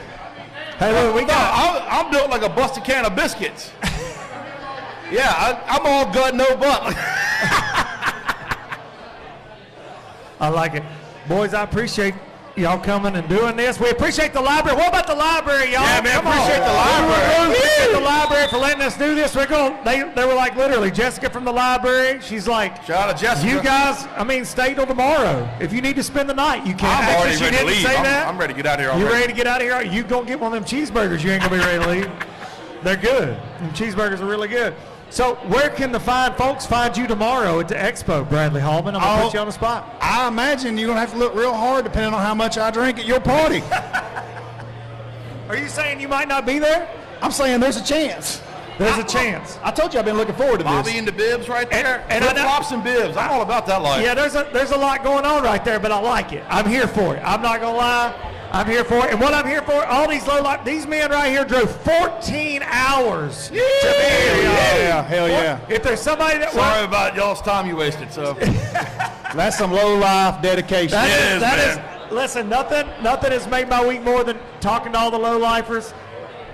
Speaker 3: Hey, look, we got.
Speaker 5: I'm built like a busted can of biscuits. I'm all gut, no butt.
Speaker 3: I like it. Boys, I appreciate y'all coming and doing this. We appreciate the library. What about the library, y'all?
Speaker 5: Yeah, man,
Speaker 3: Come on.
Speaker 5: appreciate the library.
Speaker 3: Appreciate the library for letting us do this. We're going. They were like literally Jessica from the library. She's like,
Speaker 5: Shout out to Jessica.
Speaker 3: you guys. I mean, stay till tomorrow. If you need to spend the night, you can.
Speaker 5: I'm
Speaker 3: Actually,
Speaker 5: already
Speaker 3: she
Speaker 5: ready to
Speaker 3: didn't
Speaker 5: leave.
Speaker 3: say that.
Speaker 5: I'm ready to get out of here already.
Speaker 3: You ready to get out of here? You gonna get one of them cheeseburgers? You ain't gonna be ready to leave. They're good. Them cheeseburgers are really good. So where can the fine folks find you tomorrow at the expo, Bradley Holman? I'm going to put you on the spot.
Speaker 6: I imagine you're going to have to look real hard depending on how much I drink at your party.
Speaker 3: Are you saying you might not be there?
Speaker 6: I'm saying there's a chance.
Speaker 3: There's a chance.
Speaker 6: I told you I've been looking forward to
Speaker 5: Bobby
Speaker 6: this.
Speaker 5: and the bibs right there.
Speaker 3: And I know-
Speaker 5: Flip-flops and bibs. I'm all about that life.
Speaker 3: Yeah, there's a lot going on right there, but I like it. I'm here for it. I'm not gonna lie. I'm here for it. And what I'm here for, all these these men right here drove 14 hours to be here.
Speaker 6: Yeah, hell yeah.
Speaker 3: If there's somebody that
Speaker 5: Sorry about y'all's time you wasted. So
Speaker 6: That's some low life dedication.
Speaker 3: that is, listen, nothing has made my week more than talking to all the low lifers.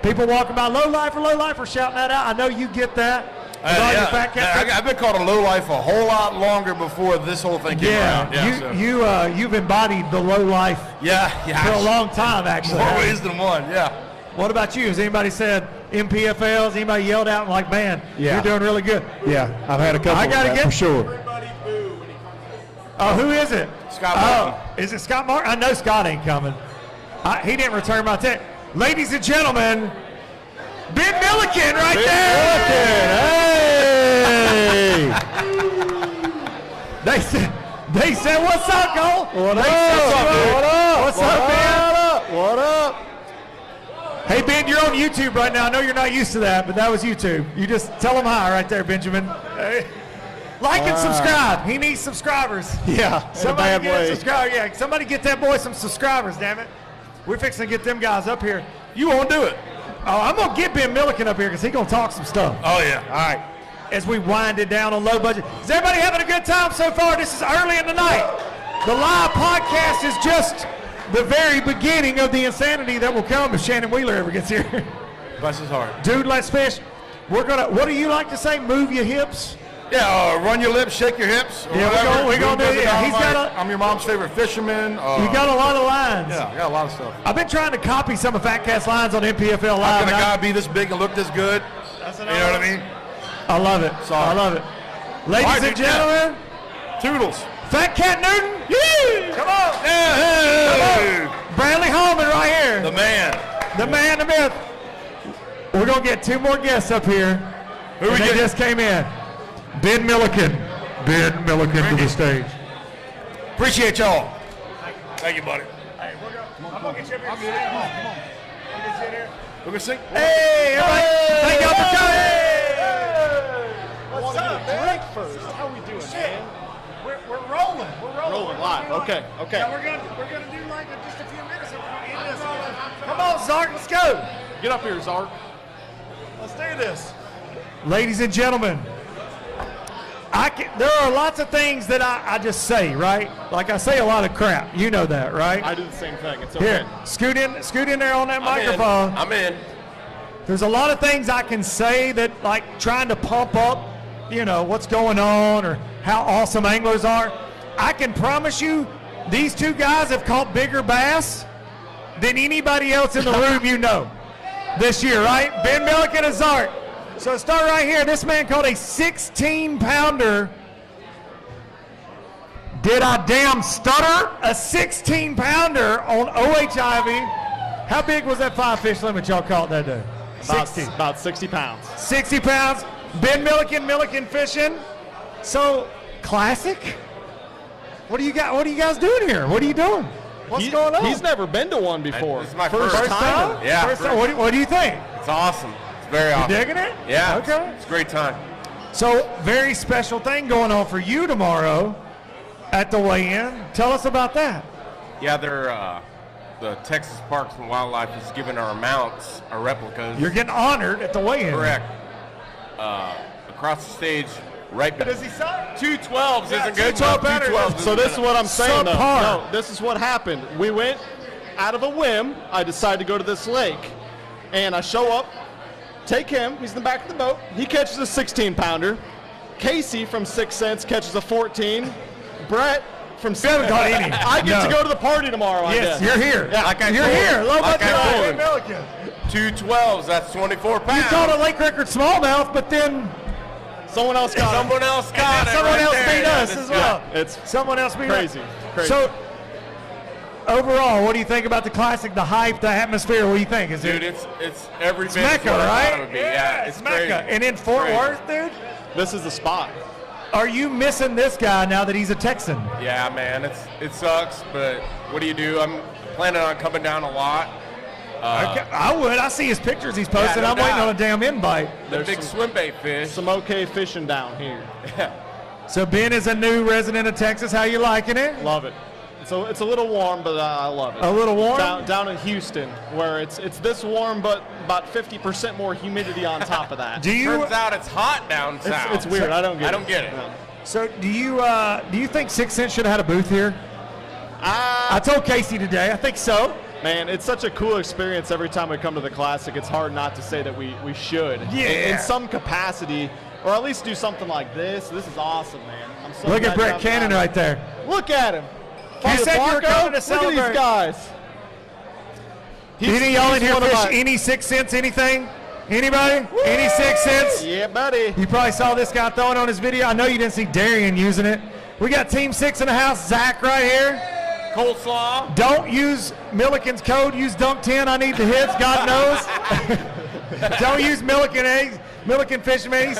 Speaker 3: People walking by, low lifer, shouting that out. I know you get that. With all your fat cat-
Speaker 5: I've been called a low life a whole lot longer before this whole thing came around.
Speaker 3: Yeah, you've embodied the low life
Speaker 5: yeah.
Speaker 3: for a long time, actually.
Speaker 5: More ways than one. Yeah.
Speaker 3: What about you? Has anybody said MPFLs? Anybody yelled out and like, man, you're doing really good?
Speaker 6: Yeah, I've had a couple
Speaker 3: I gotta
Speaker 6: of that
Speaker 3: get-
Speaker 6: for sure.
Speaker 3: Oh, who is it?
Speaker 5: Scott Martin.
Speaker 3: Is it Scott Martin? I know Scott ain't coming. He didn't return my text. Ladies and gentlemen, Ben Milliken right there.
Speaker 6: Hey!
Speaker 3: They said, what's up, Cole?
Speaker 6: What up?
Speaker 3: What's up, Ben?
Speaker 6: What up?
Speaker 3: Hey, Ben, you're on YouTube right now. I know you're not used to that, but that was YouTube. You just tell them hi right there, Benjamin. Hey. Like and subscribe. He needs subscribers.
Speaker 6: Yeah, in a
Speaker 3: Somebody
Speaker 6: bad
Speaker 3: get
Speaker 6: way.
Speaker 3: subscribe. Yeah, somebody get that boy some subscribers, damn it. We're fixing to get them guys up here.
Speaker 5: You won't do it.
Speaker 3: Oh, I'm going to get Ben Milliken up here because he's going to talk some stuff.
Speaker 5: Oh, yeah.
Speaker 3: All right. As we wind it down on low budget. Is everybody having a good time so far? This is early in the night. The live podcast is just the very beginning of the insanity that will come if Shannon Wheeler ever gets here.
Speaker 5: Bless his heart.
Speaker 3: Dude, let's fish. What do you like to say? Move your hips?
Speaker 5: Yeah, run your lips, shake your hips. Or
Speaker 3: Yeah,
Speaker 5: whatever.
Speaker 3: we're gonna do it. Yeah, he's got
Speaker 5: I'm your mom's favorite fisherman.
Speaker 3: You got a lot of lines.
Speaker 5: Yeah, I got a lot of stuff.
Speaker 3: I've been trying to copy some of Fat Cat's lines on MPFL Live.
Speaker 5: How can a
Speaker 3: and
Speaker 5: guy be this big and look this good? You know what I mean?
Speaker 3: I love it.
Speaker 5: Sorry.
Speaker 3: I love it. Ladies
Speaker 5: All right,
Speaker 3: and
Speaker 5: dude, yeah.
Speaker 3: gentlemen,
Speaker 5: Toodles.
Speaker 3: Fat Cat Newton. Yeah. Come on.
Speaker 5: Yeah.
Speaker 3: Bradley Holman right here.
Speaker 5: The man.
Speaker 3: The man, the myth. We're going to get two more guests up here.
Speaker 5: Who we
Speaker 3: They
Speaker 5: get?
Speaker 3: just came in. Ben Milliken. Ben Milliken to the stage.
Speaker 5: Appreciate y'all. Thank you, buddy.
Speaker 3: Hey, I'm going to get you up here. Come on.
Speaker 5: We're going to sing.
Speaker 3: Hey, everybody. Thank y'all for coming.
Speaker 8: What's up, man? Drink first. How we doing, man?
Speaker 3: We're rolling. We're rolling.
Speaker 8: Rolling live. Okay.
Speaker 3: Yeah, we're gonna do like just a few minutes. And we're gonna end this. Come on, Zark, let's go.
Speaker 8: Get up here, Zark. Let's do this.
Speaker 3: Ladies and gentlemen, there are lots of things that I just say, right? Like I say a lot of crap. You know that, right?
Speaker 8: I do the same thing. It's okay.
Speaker 3: Here, scoot in there on that microphone.
Speaker 5: I'm in.
Speaker 3: There's a lot of things I can say that, like trying to pump up, what's going on or how awesome anglers are. I can promise you, these two guys have caught bigger bass than anybody else in the room this year, right? Ben Milliken and Zark. So start right here. This man caught a 16-pounder. Did I damn stutter? A 16-pounder on OHIV. How big was that 5-fish limit y'all caught that day?
Speaker 8: About 60 pounds.
Speaker 3: 60 pounds. Ben Milliken fishing. So, classic? What do you guys doing here? What are you doing? What's going on?
Speaker 8: He's never been to one before.
Speaker 5: This is my
Speaker 3: First time?
Speaker 5: Yeah.
Speaker 3: First time. What do you think?
Speaker 5: It's awesome. It's very awesome.
Speaker 3: Digging it?
Speaker 5: Yeah.
Speaker 3: Okay.
Speaker 5: It's a great time.
Speaker 3: So, very special thing going on for you tomorrow at the weigh-in. Tell us about that.
Speaker 9: Yeah, they're the Texas Parks and Wildlife is giving our mounts, our replicas.
Speaker 3: You're getting honored at the weigh-in.
Speaker 9: Correct. Across the stage, right back.
Speaker 3: Does he suck?
Speaker 9: 212s isn't good.
Speaker 3: 212 better.
Speaker 9: 212s
Speaker 8: So this is what I'm saying, though.
Speaker 3: Subpar.
Speaker 8: No, this is what happened. We went out of a whim. I decided to go to this lake, and I show up, take him. He's in the back of the boat. He catches a 16-pounder. Casey from 6 Cents catches a 14. Brett from
Speaker 3: You haven't caught any.
Speaker 8: I get
Speaker 3: No.
Speaker 8: to go to the party tomorrow. I
Speaker 3: Yes,
Speaker 8: guess.
Speaker 3: you're here.
Speaker 8: Yeah.
Speaker 9: Like I
Speaker 3: You're
Speaker 9: told
Speaker 3: here.
Speaker 9: him.
Speaker 3: Low
Speaker 9: Like
Speaker 3: budget
Speaker 9: I told
Speaker 3: Ben
Speaker 9: him.
Speaker 3: Milliken.
Speaker 9: 212s, that's 24 pounds.
Speaker 3: You caught a Lake Record smallmouth, but then
Speaker 8: Someone else got it.
Speaker 9: Someone else got it.
Speaker 3: someone
Speaker 9: right
Speaker 3: else
Speaker 9: there.
Speaker 3: beat
Speaker 9: Yeah,
Speaker 3: us
Speaker 9: that's
Speaker 3: as
Speaker 9: good.
Speaker 3: well.
Speaker 8: It's
Speaker 3: Someone else beat
Speaker 8: crazy.
Speaker 3: us.
Speaker 8: Crazy.
Speaker 3: So, overall, what do you think about the classic, the hype, the atmosphere? What do you think? Is
Speaker 9: Dude,
Speaker 3: it
Speaker 9: it's every bit
Speaker 3: Mecca,
Speaker 9: what I thought
Speaker 3: right?
Speaker 9: it would be. Yeah,
Speaker 3: it's
Speaker 9: crazy.
Speaker 3: Mecca. And in Fort
Speaker 9: Crazy.
Speaker 3: Worth, dude,
Speaker 8: This is the spot.
Speaker 3: are you missing this guy now that he's a Texan?
Speaker 9: Yeah, man, it sucks, but what do? I'm planning on coming down a lot.
Speaker 3: Okay, I would. I see his pictures he's posting.
Speaker 9: no
Speaker 3: I'm waiting
Speaker 9: doubt.
Speaker 3: on a damn invite.
Speaker 9: The big swim bait fish.
Speaker 8: Some okay fishing down here.
Speaker 3: So Ben is a new resident of Texas. How you liking it?
Speaker 8: Love it. So it's a little warm, but I love it.
Speaker 3: A little warm?
Speaker 8: Down in Houston, where it's this warm, but about 50% more humidity on top of that.
Speaker 3: Do you?
Speaker 9: Turns out it's hot down south.
Speaker 8: It's weird. I don't get it.
Speaker 9: I don't get it.
Speaker 8: No.
Speaker 3: So do you think 6 Cents should have had a booth here? I told Casey today. I think so.
Speaker 8: Man, it's such a cool experience every time we come to the Classic. It's hard not to say that we should.
Speaker 3: Yeah.
Speaker 8: In some capacity, or at least do something like this. This is awesome, man. I'm so
Speaker 3: Look
Speaker 8: glad
Speaker 3: at Brett
Speaker 8: you
Speaker 3: Cannon
Speaker 8: have
Speaker 3: right there.
Speaker 8: Look at him.
Speaker 3: You said you were
Speaker 8: Barco,
Speaker 3: coming to
Speaker 8: look
Speaker 3: celebrate.
Speaker 8: at these guys.
Speaker 3: Any of y'all in here
Speaker 8: one of
Speaker 3: fish
Speaker 8: my-
Speaker 3: any 6 Cents anything? Anybody? Any 6 Cents?
Speaker 8: Yeah, buddy.
Speaker 3: You probably saw this guy throwing on his video. I know you didn't see Darian using it. We got Team 6 in the house. Zach right here.
Speaker 9: Coleslaw.
Speaker 3: Don't use Milliken's code. Use Dunk 10. I need the hits. God knows. Don't use Milliken eggs. Milliken Fisherman.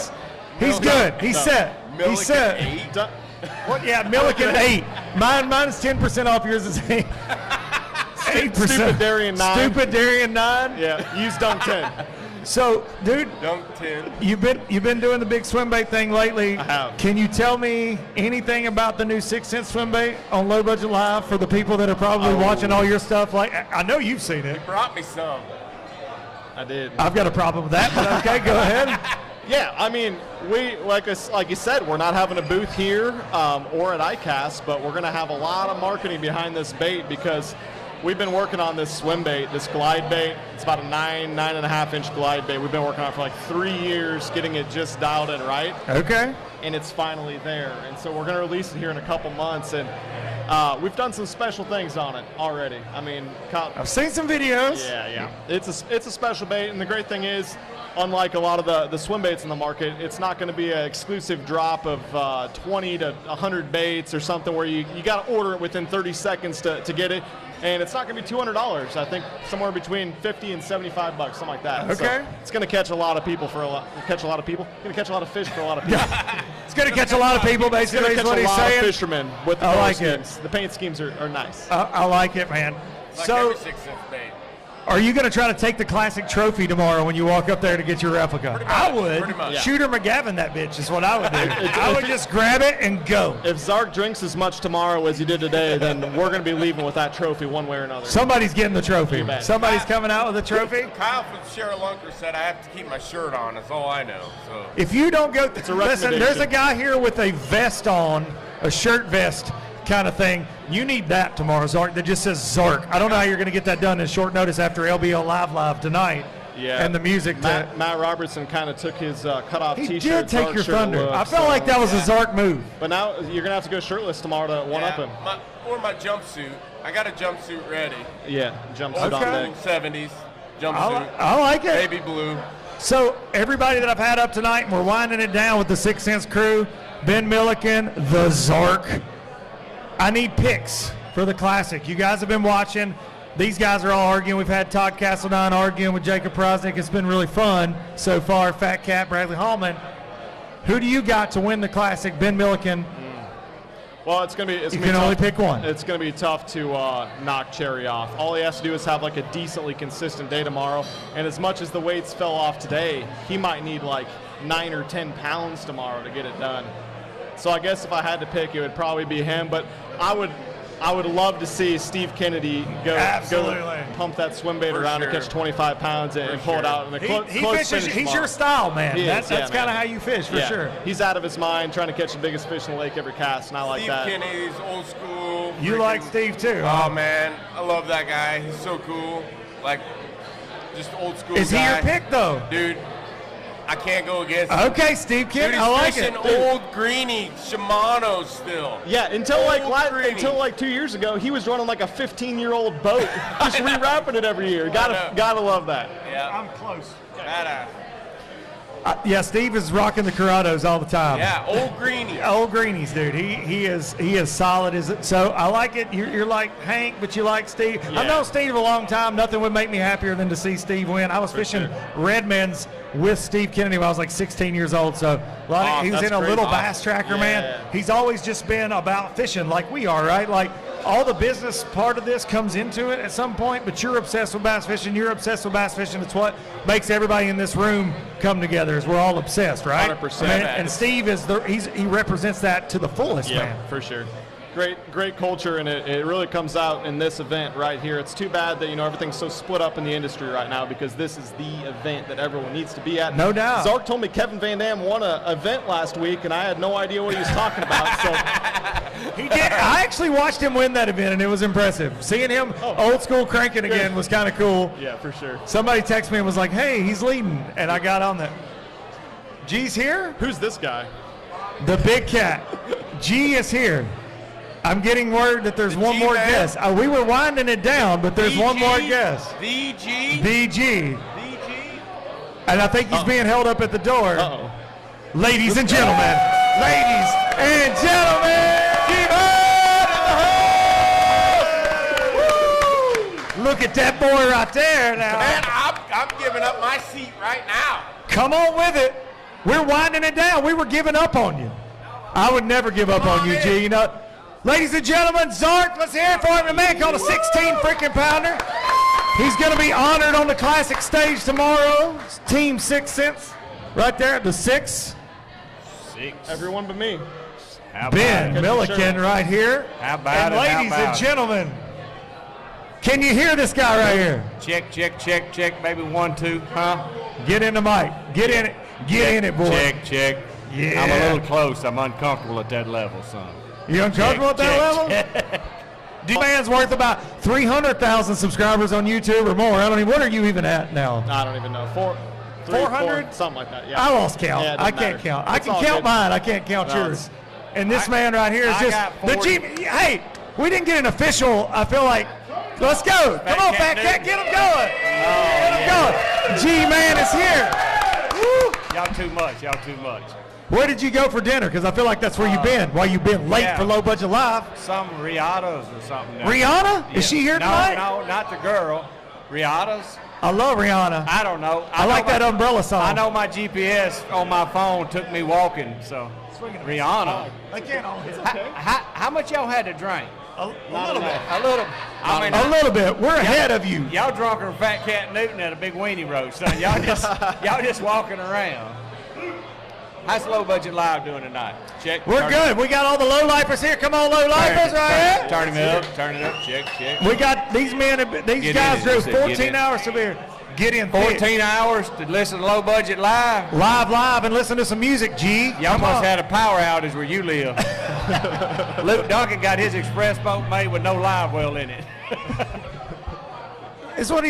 Speaker 3: He's good. He's set. He's set. What? Yeah, Milliken 8. Mine is 10% off. Yours is 8. 8%.
Speaker 8: Stupid Darian 9.
Speaker 3: Stupid Darian 9.
Speaker 8: Yeah, use Dunk 10.
Speaker 3: So, dude,
Speaker 9: Dunk 10.
Speaker 3: you've been doing the big swim bait thing lately.
Speaker 8: I have.
Speaker 3: Can you tell me anything about the new 6 Cents swim bait on Low Budget Live for the people that are probably watching all your stuff? Like, I know you've seen it.
Speaker 9: Brought me some.
Speaker 8: I did.
Speaker 3: I've got a problem with that, but okay, go ahead.
Speaker 8: Yeah, I mean, we like you said, we're not having a booth here or at ICAST, but we're going to have a lot of marketing behind this bait because we've been working on this swim bait, this glide bait. It's about a 9.5 inch glide bait. We've been working on it for like 3 years, getting it just dialed in right.
Speaker 3: Okay.
Speaker 8: And it's finally there. And so we're going to release it here in a couple months. And we've done some special things on it already. I mean,
Speaker 3: I've seen some videos.
Speaker 8: yeah. It's a special bait. And the great thing is, unlike a lot of the swim baits in the market, it's not going to be an exclusive drop of 20 to 100 baits or something where you got to order it within 30 seconds to get it. And it's not going to be $200. I think somewhere between $50 and $75, something like that.
Speaker 3: Okay.
Speaker 8: So it's going to catch a lot of people catch a lot of people. Going to catch a lot of fish for a lot of people.
Speaker 3: It's going to catch a lot of people,
Speaker 8: It's going
Speaker 3: basically,
Speaker 8: to
Speaker 3: is
Speaker 8: catch
Speaker 3: what
Speaker 8: a
Speaker 3: he's
Speaker 8: lot of
Speaker 3: saying.
Speaker 8: fishermen with the
Speaker 3: I
Speaker 8: color
Speaker 3: like it.
Speaker 8: schemes. The paint schemes are nice.
Speaker 3: I like it, man.
Speaker 9: Like
Speaker 3: So,
Speaker 9: every 6 Cents bait.
Speaker 3: are you going to try to take the Classic trophy tomorrow when you walk up there to get your replica?
Speaker 9: Pretty much,
Speaker 3: I would.
Speaker 9: pretty much.
Speaker 8: Yeah.
Speaker 3: Shooter McGavin that bitch is what I would do. I would just grab it and go.
Speaker 8: If Zark drinks as much tomorrow as he did today, then we're going to be leaving with that trophy one way or another.
Speaker 3: Somebody's getting the trophy.
Speaker 8: You bet.
Speaker 3: Somebody's coming out with a trophy.
Speaker 9: Kyle from Cheryl Lunker said I have to keep my shirt on. That's all I know. So
Speaker 3: If you don't go,
Speaker 8: a
Speaker 3: listen, there's a
Speaker 8: recommendation.
Speaker 3: guy here with a vest on, a shirt vest kind of thing. You need that tomorrow, Zark, that just says Zark. I don't know how you're going to get that done in short notice after LBL Live tonight.
Speaker 8: Yeah.
Speaker 3: And the music.
Speaker 8: Matt Robertson kind of took his cutoff
Speaker 3: He
Speaker 8: T-shirt.
Speaker 3: did take
Speaker 8: Zark
Speaker 3: your
Speaker 8: shirt
Speaker 3: thunder.
Speaker 8: look,
Speaker 3: I felt
Speaker 8: so-
Speaker 3: like that was a Zark move.
Speaker 8: But now you're going to have to go shirtless tomorrow to one up him.
Speaker 9: or my jumpsuit. I got a jumpsuit ready.
Speaker 8: Yeah, jumpsuit
Speaker 3: Okay.
Speaker 8: on
Speaker 9: Old
Speaker 8: deck.
Speaker 9: 70s jumpsuit.
Speaker 3: I like it.
Speaker 9: Baby blue.
Speaker 3: So everybody that I've had up tonight, and we're winding it down with the 6 Cents crew, Ben Milliken, the Zark. I need picks for the Classic. You guys have been watching. These guys are all arguing. We've had Todd Castledine arguing with Jacob Prosnick. It's been really fun so far. Fat Cat, Bradley Hallman. Who do you got to win the Classic? Ben Milliken.
Speaker 8: Well, it's going to be.
Speaker 3: You can only pick one.
Speaker 8: It's going to be tough to knock Cherry off. All he has to do is have like a decently consistent day tomorrow. And as much as the weights fell off today, he might need like 9 or 10 pounds tomorrow to get it done. So I guess if I had to pick, it would probably be him. But I would love to see Steve Kennedy go pump that swim bait
Speaker 9: For
Speaker 8: around
Speaker 9: sure.
Speaker 8: and catch 25 pounds and pull it out in the
Speaker 3: He
Speaker 8: close
Speaker 3: fishes.
Speaker 8: finish
Speaker 3: He's
Speaker 8: tomorrow.
Speaker 3: your style, man.
Speaker 8: He is,
Speaker 3: That's
Speaker 8: yeah,
Speaker 3: kind
Speaker 8: man.
Speaker 3: of how you fish, for
Speaker 8: Yeah.
Speaker 3: sure.
Speaker 8: He's out of his mind trying to catch the biggest fish in the lake every cast, and I like
Speaker 9: Steve
Speaker 8: that.
Speaker 9: Kennedy's old school.
Speaker 3: You like Steve, too, huh?
Speaker 9: Oh, man. I love that guy. He's so cool. Like, just old school
Speaker 3: Is he
Speaker 9: guy.
Speaker 3: your pick, though?
Speaker 9: Dude, I can't go against him.
Speaker 3: Okay, Steve
Speaker 9: Dude,
Speaker 3: Kennedy.
Speaker 9: he's
Speaker 3: I like
Speaker 9: fishing
Speaker 3: it.
Speaker 9: old greeny Shimano still.
Speaker 8: Yeah, until
Speaker 9: Old greeny.
Speaker 8: 2 years ago, he was running like a 15-year-old boat, just rewrapping it every year.
Speaker 9: know.
Speaker 8: Gotta love that.
Speaker 9: Yeah.
Speaker 2: I'm close.
Speaker 9: Badass.
Speaker 3: Yeah, Steve is rocking the Corrados all the time.
Speaker 9: Yeah, old greeny.
Speaker 3: Old greenies, dude. He is solid. So I like it. You're like Hank, but you like Steve.
Speaker 8: Yeah.
Speaker 3: I've known Steve a long time. Nothing would make me happier than to see Steve win. I was fishing Redmond's with Steve Kennedy when I was like 16 years old. So a lot of, he was
Speaker 8: that's
Speaker 3: in a
Speaker 8: great.
Speaker 3: little bass tracker, man.
Speaker 8: Yeah.
Speaker 3: He's always just been about fishing like we are, right? Like all the business part of this comes into it at some point, but you're obsessed with bass fishing. You're obsessed with bass fishing. It's what makes everybody in this room come together, is we're all obsessed, right?
Speaker 8: 100%.
Speaker 3: And Steve he represents that to the fullest, man.
Speaker 8: For sure. Great culture, and it really comes out in this event right here. It's too bad that everything's so split up in the industry right now, because this is the event that everyone needs to be at.
Speaker 3: No doubt.
Speaker 8: Zark told me Kevin Van Dam won an event last week, and I had no idea what he was talking about. So
Speaker 3: he did. I actually watched him win that event, and it was impressive. Seeing him old school cranking again was kind of cool.
Speaker 8: Yeah, for sure.
Speaker 3: Somebody texted me and was like, "Hey, he's leading," and I got on that. G's here.
Speaker 8: Who's this guy?
Speaker 3: The big cat. G is here. I'm getting word that there's one more guest. We were winding it down, but there's one more guest. VG. And I think he's being held up at the door.
Speaker 8: Uh-oh.
Speaker 3: Ladies and gentlemen. Look at that boy right there now.
Speaker 9: Man, I'm giving up my seat right now.
Speaker 3: Come on with it. We're winding it down. We were giving up on you. I would never give up on you, G. Ladies and gentlemen, Zark, let's hear it for him. A man called a 16 freaking pounder. He's going to be honored on the classic stage tomorrow. Team 6 Cents right there at the 6.
Speaker 8: Everyone but me.
Speaker 3: Ben Milliken right here.
Speaker 10: How about
Speaker 3: and ladies and gentlemen, can you hear this guy right here?
Speaker 10: Check, maybe 1, 2, huh?
Speaker 3: Get in the mic. Get in it. Get in it, boy.
Speaker 10: Check.
Speaker 3: Yeah.
Speaker 10: I'm a little close. I'm uncomfortable at that level, son.
Speaker 3: You uncomfortable at that level? This man's worth about 300,000 subscribers on YouTube or more. What are you even at now?
Speaker 8: I don't even know.
Speaker 3: 400?
Speaker 8: Something like that, yeah.
Speaker 3: I lost count.
Speaker 8: Yeah,
Speaker 3: I can't count. I can count mine. I can't count yours. And this man right here is the G. Hey, we didn't get an official, I feel like. Let's go. Come on, Fat Cat. Get him going. Get him going. G-Man is here. Woo.
Speaker 10: Y'all too much.
Speaker 3: Where did you go for dinner? Because I feel like that's where you've been. Why you've been late for Low Budget Live.
Speaker 10: Some Rihanna's or something.
Speaker 3: Rihanna? Is she here tonight?
Speaker 10: No, not the girl. Rihanna's.
Speaker 3: I love Rihanna.
Speaker 10: I don't know.
Speaker 3: I like that umbrella song.
Speaker 10: I know my GPS on my phone took me walking, so. Rihanna.
Speaker 3: I can't always.
Speaker 10: How much y'all had to drink?
Speaker 3: A little bit.
Speaker 10: A
Speaker 3: little bit. We're ahead of you.
Speaker 10: Y'all drunker than Fat Cat Newton at a big weenie roast, son. Y'all just walking around. How's Low Budget Live doing tonight? Check.
Speaker 3: We're good. We got all the low lifers here. Come on, low lifers right here.
Speaker 10: Turn it up. Check.
Speaker 3: We got these guys drove 14 hours to be here. Get in
Speaker 10: 14 hours to listen to Low Budget Live.
Speaker 3: Live and listen to some music, G.
Speaker 10: Y'all must have had a power outage where you live. Luke Duncan got his express boat made with no live well in it.
Speaker 3: It's what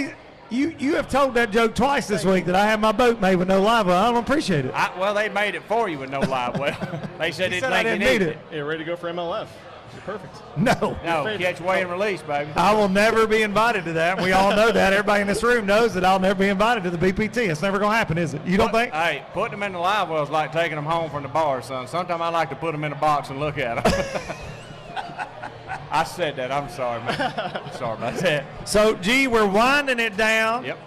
Speaker 3: you have told that joke twice this week that I have my boat made with no live well. I don't appreciate it.
Speaker 10: Well, they made it for you with no live well. They said they didn't
Speaker 3: need it.
Speaker 8: You're ready to go for MLF. You're perfect.
Speaker 3: No,
Speaker 10: catch, weigh, and release, baby.
Speaker 3: I will never be invited to that. We all know that. Everybody in this room knows that I'll never be invited to the BPT. It's never going to happen, is it? You don't think?
Speaker 10: Hey, putting them in the live well is like taking them home from the bar, son. Sometimes I like to put them in a box and look at them. I said that. I'm sorry, man. Sorry about that.
Speaker 3: So, G, we're winding it down.
Speaker 10: Yep.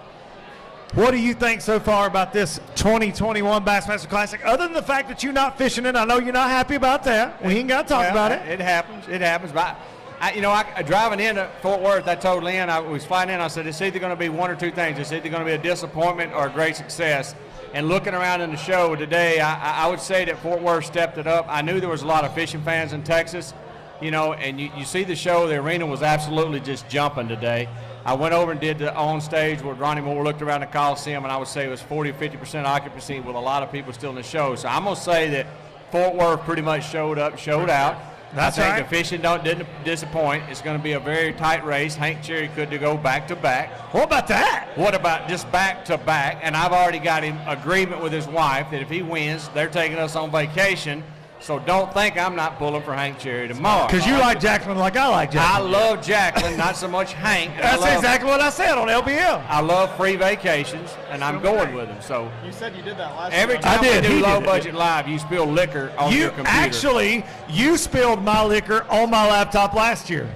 Speaker 3: What do you think so far about this 2021 Bassmaster Classic? Other than the fact that you're not fishing it, I know you're not happy about that. We ain't got to talk about it.
Speaker 10: It happens. But I driving into Fort Worth, I told Lynn, I was flying in, I said, it's either going to be one or two things. It's either going to be a disappointment or a great success. And looking around in the show today, I would say that Fort Worth stepped it up. I knew there was a lot of fishing fans in Texas, and you see the show, the arena was absolutely just jumping today. I went over and did the on stage where Ronnie Moore looked around the Coliseum, and I would say it was 40 or 50% occupancy with a lot of people still in the show. So I'm going to say that Fort Worth pretty much showed out.
Speaker 3: That's
Speaker 10: I think
Speaker 3: right.
Speaker 10: the fishing didn't disappoint. It's going to be a very tight race. Hank Cherry could go back to back.
Speaker 3: What about that?
Speaker 10: What about just back to back? And I've already got him agreement with his wife that if he wins, they're taking us on vacation. So don't think I'm not pulling for Hank Cherry tomorrow.
Speaker 3: Because you like Jacqueline like I like Jacqueline.
Speaker 10: I love Jacqueline, not so much Hank.
Speaker 3: That's exactly what I said on LBL.
Speaker 10: I love free vacations, and I'm going with him. So
Speaker 8: you said you did that last
Speaker 10: every
Speaker 8: time.
Speaker 10: time we do Low Budget Live, you spill liquor on your computer.
Speaker 3: Actually, you spilled my liquor on my laptop last year.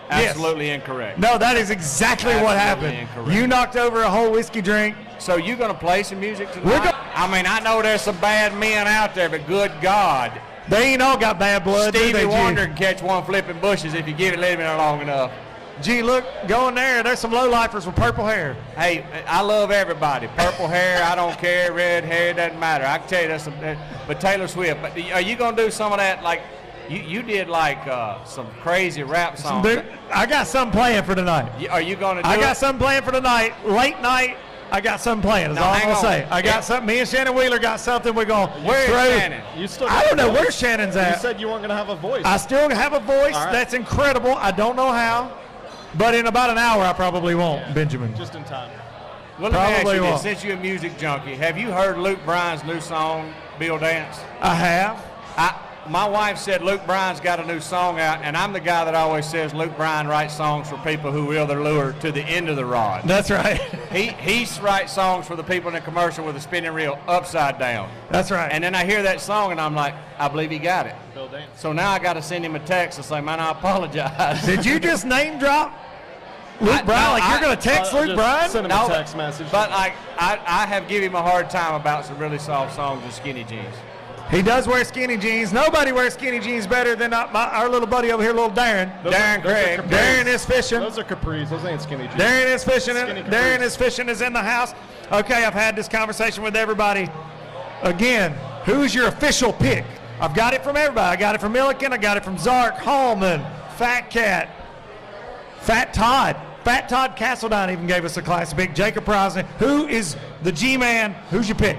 Speaker 10: Absolutely incorrect.
Speaker 3: No, that is exactly what happened.
Speaker 10: Incorrect.
Speaker 3: You knocked over a whole whiskey drink.
Speaker 10: So you going to play some music tonight? I mean, I know there's some bad men out there, but good God,
Speaker 3: They ain't all got bad blood, do
Speaker 10: Stevie
Speaker 3: they, G?
Speaker 10: Wonder can catch one flipping bushes if you give it leave it long enough.
Speaker 3: Gee, look, go in there. There's some low-lifers with purple hair.
Speaker 10: Hey, I love everybody. Purple hair, I don't care. Red hair, doesn't matter. I can tell you that's but Taylor Swift. But are you gonna do some of that? Like you did like some crazy rap songs.
Speaker 3: Dude, I got something playing for tonight.
Speaker 10: Are you gonna do
Speaker 3: I got
Speaker 10: it?
Speaker 3: something playing for tonight. Late night. I got something playing. That's
Speaker 10: Now,
Speaker 3: all I'm
Speaker 10: hang
Speaker 3: gonna
Speaker 10: on.
Speaker 3: say. I got something. Me and Shannon Wheeler got something. We're gonna
Speaker 10: Where's
Speaker 3: throw.
Speaker 10: Shannon?
Speaker 8: You still
Speaker 3: I don't know where Shannon's
Speaker 8: You
Speaker 3: at.
Speaker 8: said you weren't going to have a voice.
Speaker 3: I still have a voice
Speaker 8: All right.
Speaker 3: that's incredible. I don't know how, but in about an hour I probably won't, Benjamin.
Speaker 8: Just in time.
Speaker 10: Well, let me ask
Speaker 3: Probably
Speaker 10: you this.
Speaker 3: won't.
Speaker 10: Since you're a music junkie, have you heard Luke Bryan's new song, Bill Dance?
Speaker 3: I have.
Speaker 10: My wife said Luke Bryan's got a new song out, and I'm the guy that always says Luke Bryan writes songs for people who reel their lure to the end of the rod.
Speaker 3: That's right.
Speaker 10: He writes songs for the people in the commercial with a spinning reel upside down.
Speaker 3: That's right.
Speaker 10: And then I hear that song, and I'm like, I believe he got it.
Speaker 8: Bill Dance.
Speaker 10: So now I got to send him a text and say, man, I apologize.
Speaker 3: Did you just name drop Luke Bryan? Like you're gonna text Luke
Speaker 8: just
Speaker 3: Bryan?
Speaker 8: send him
Speaker 10: No,
Speaker 8: a text message.
Speaker 10: But I have given him a hard time about some really soft songs and skinny jeans.
Speaker 3: He does wear skinny jeans. Nobody wears skinny jeans better than our little buddy over here, little Darren.
Speaker 10: Darren Craig.
Speaker 3: Darren is fishing.
Speaker 8: Those are capris. Those ain't skinny jeans.
Speaker 3: Darren is fishing.
Speaker 8: Skinny
Speaker 3: Darren
Speaker 8: capris.
Speaker 3: is fishing is in the house. Okay, I've had this conversation with everybody. Again, who's your official pick? I've got it from everybody. I got it from Milliken. I got it from Zark, Hallman, Fat Cat, Fat Todd. Fat Todd Castledine even gave us a class pick. Jacob Prosney. Who is the G-man? Who's your pick?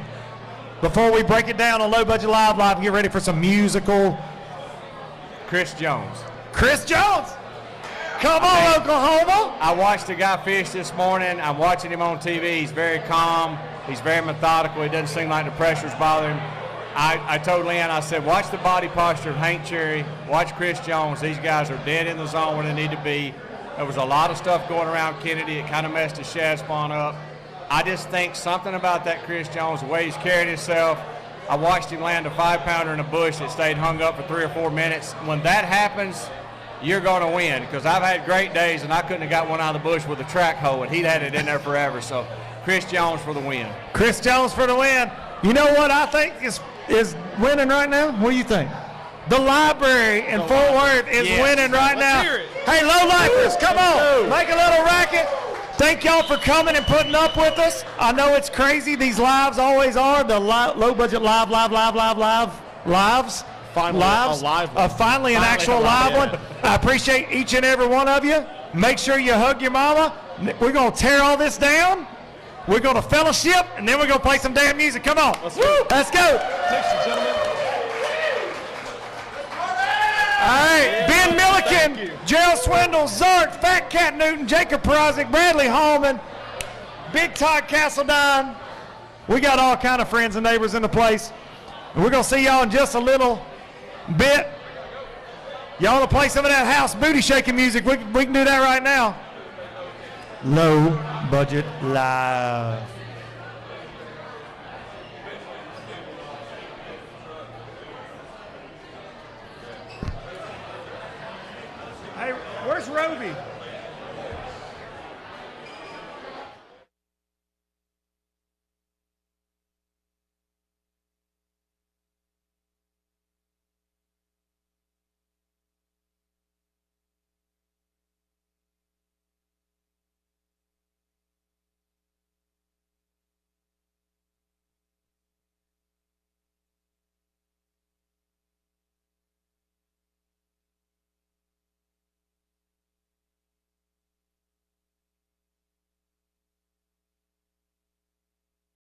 Speaker 3: Before we break it down on Low Budget Live and get ready for some musical.
Speaker 10: Chris Jones.
Speaker 3: Chris Jones. Come on, Oklahoma.
Speaker 10: I watched a guy fish this morning. I'm watching him on TV. He's very calm. He's very methodical. He doesn't seem like the pressure's bothering him. I told Lynn, I said, watch the body posture of Hank Cherry. Watch Chris Jones. These guys are dead in the zone where they need to be. There was a lot of stuff going around Kennedy. It kind of messed his shad spawn up. I just think something about that Chris Jones, the way he's carried himself. I watched him land a 5-pounder in a bush that stayed hung up for 3 or 4 minutes. When that happens, you're going to win, because I've had great days and I couldn't have got one out of the bush with a track hoe, and he'd had it in there forever. So Chris Jones for the win.
Speaker 3: Chris Jones for the win. You know what I think is winning right now? What do you think? The library in Fort Worth is winning right now.
Speaker 8: hear it.
Speaker 3: Hey, low lifers, come on, make a little racket. Thank y'all for coming and putting up with us. I know it's crazy. These lives always are. The low budget lives.
Speaker 8: Finally,
Speaker 3: lives.
Speaker 8: a live one.
Speaker 3: Finally an actual live one. I appreciate each and every one of you. Make sure you hug your mama. We're going to tear all this down. We're going to fellowship, and then we're going to play some damn music. Come on. Let's go.
Speaker 8: Thanks, gentlemen.
Speaker 3: All right, Ben Milliken, Gerald Swindle, Zark, Fat Cat Newton, Jacob Prozic, Bradley Hallman, Big Todd Castledine. We got all kind of friends and neighbors in the place. And we're going to see y'all in just a little bit. Y'all want to play some of that house booty shaking music? We can do that right now. Low Budget Live. Hey, where's Roby?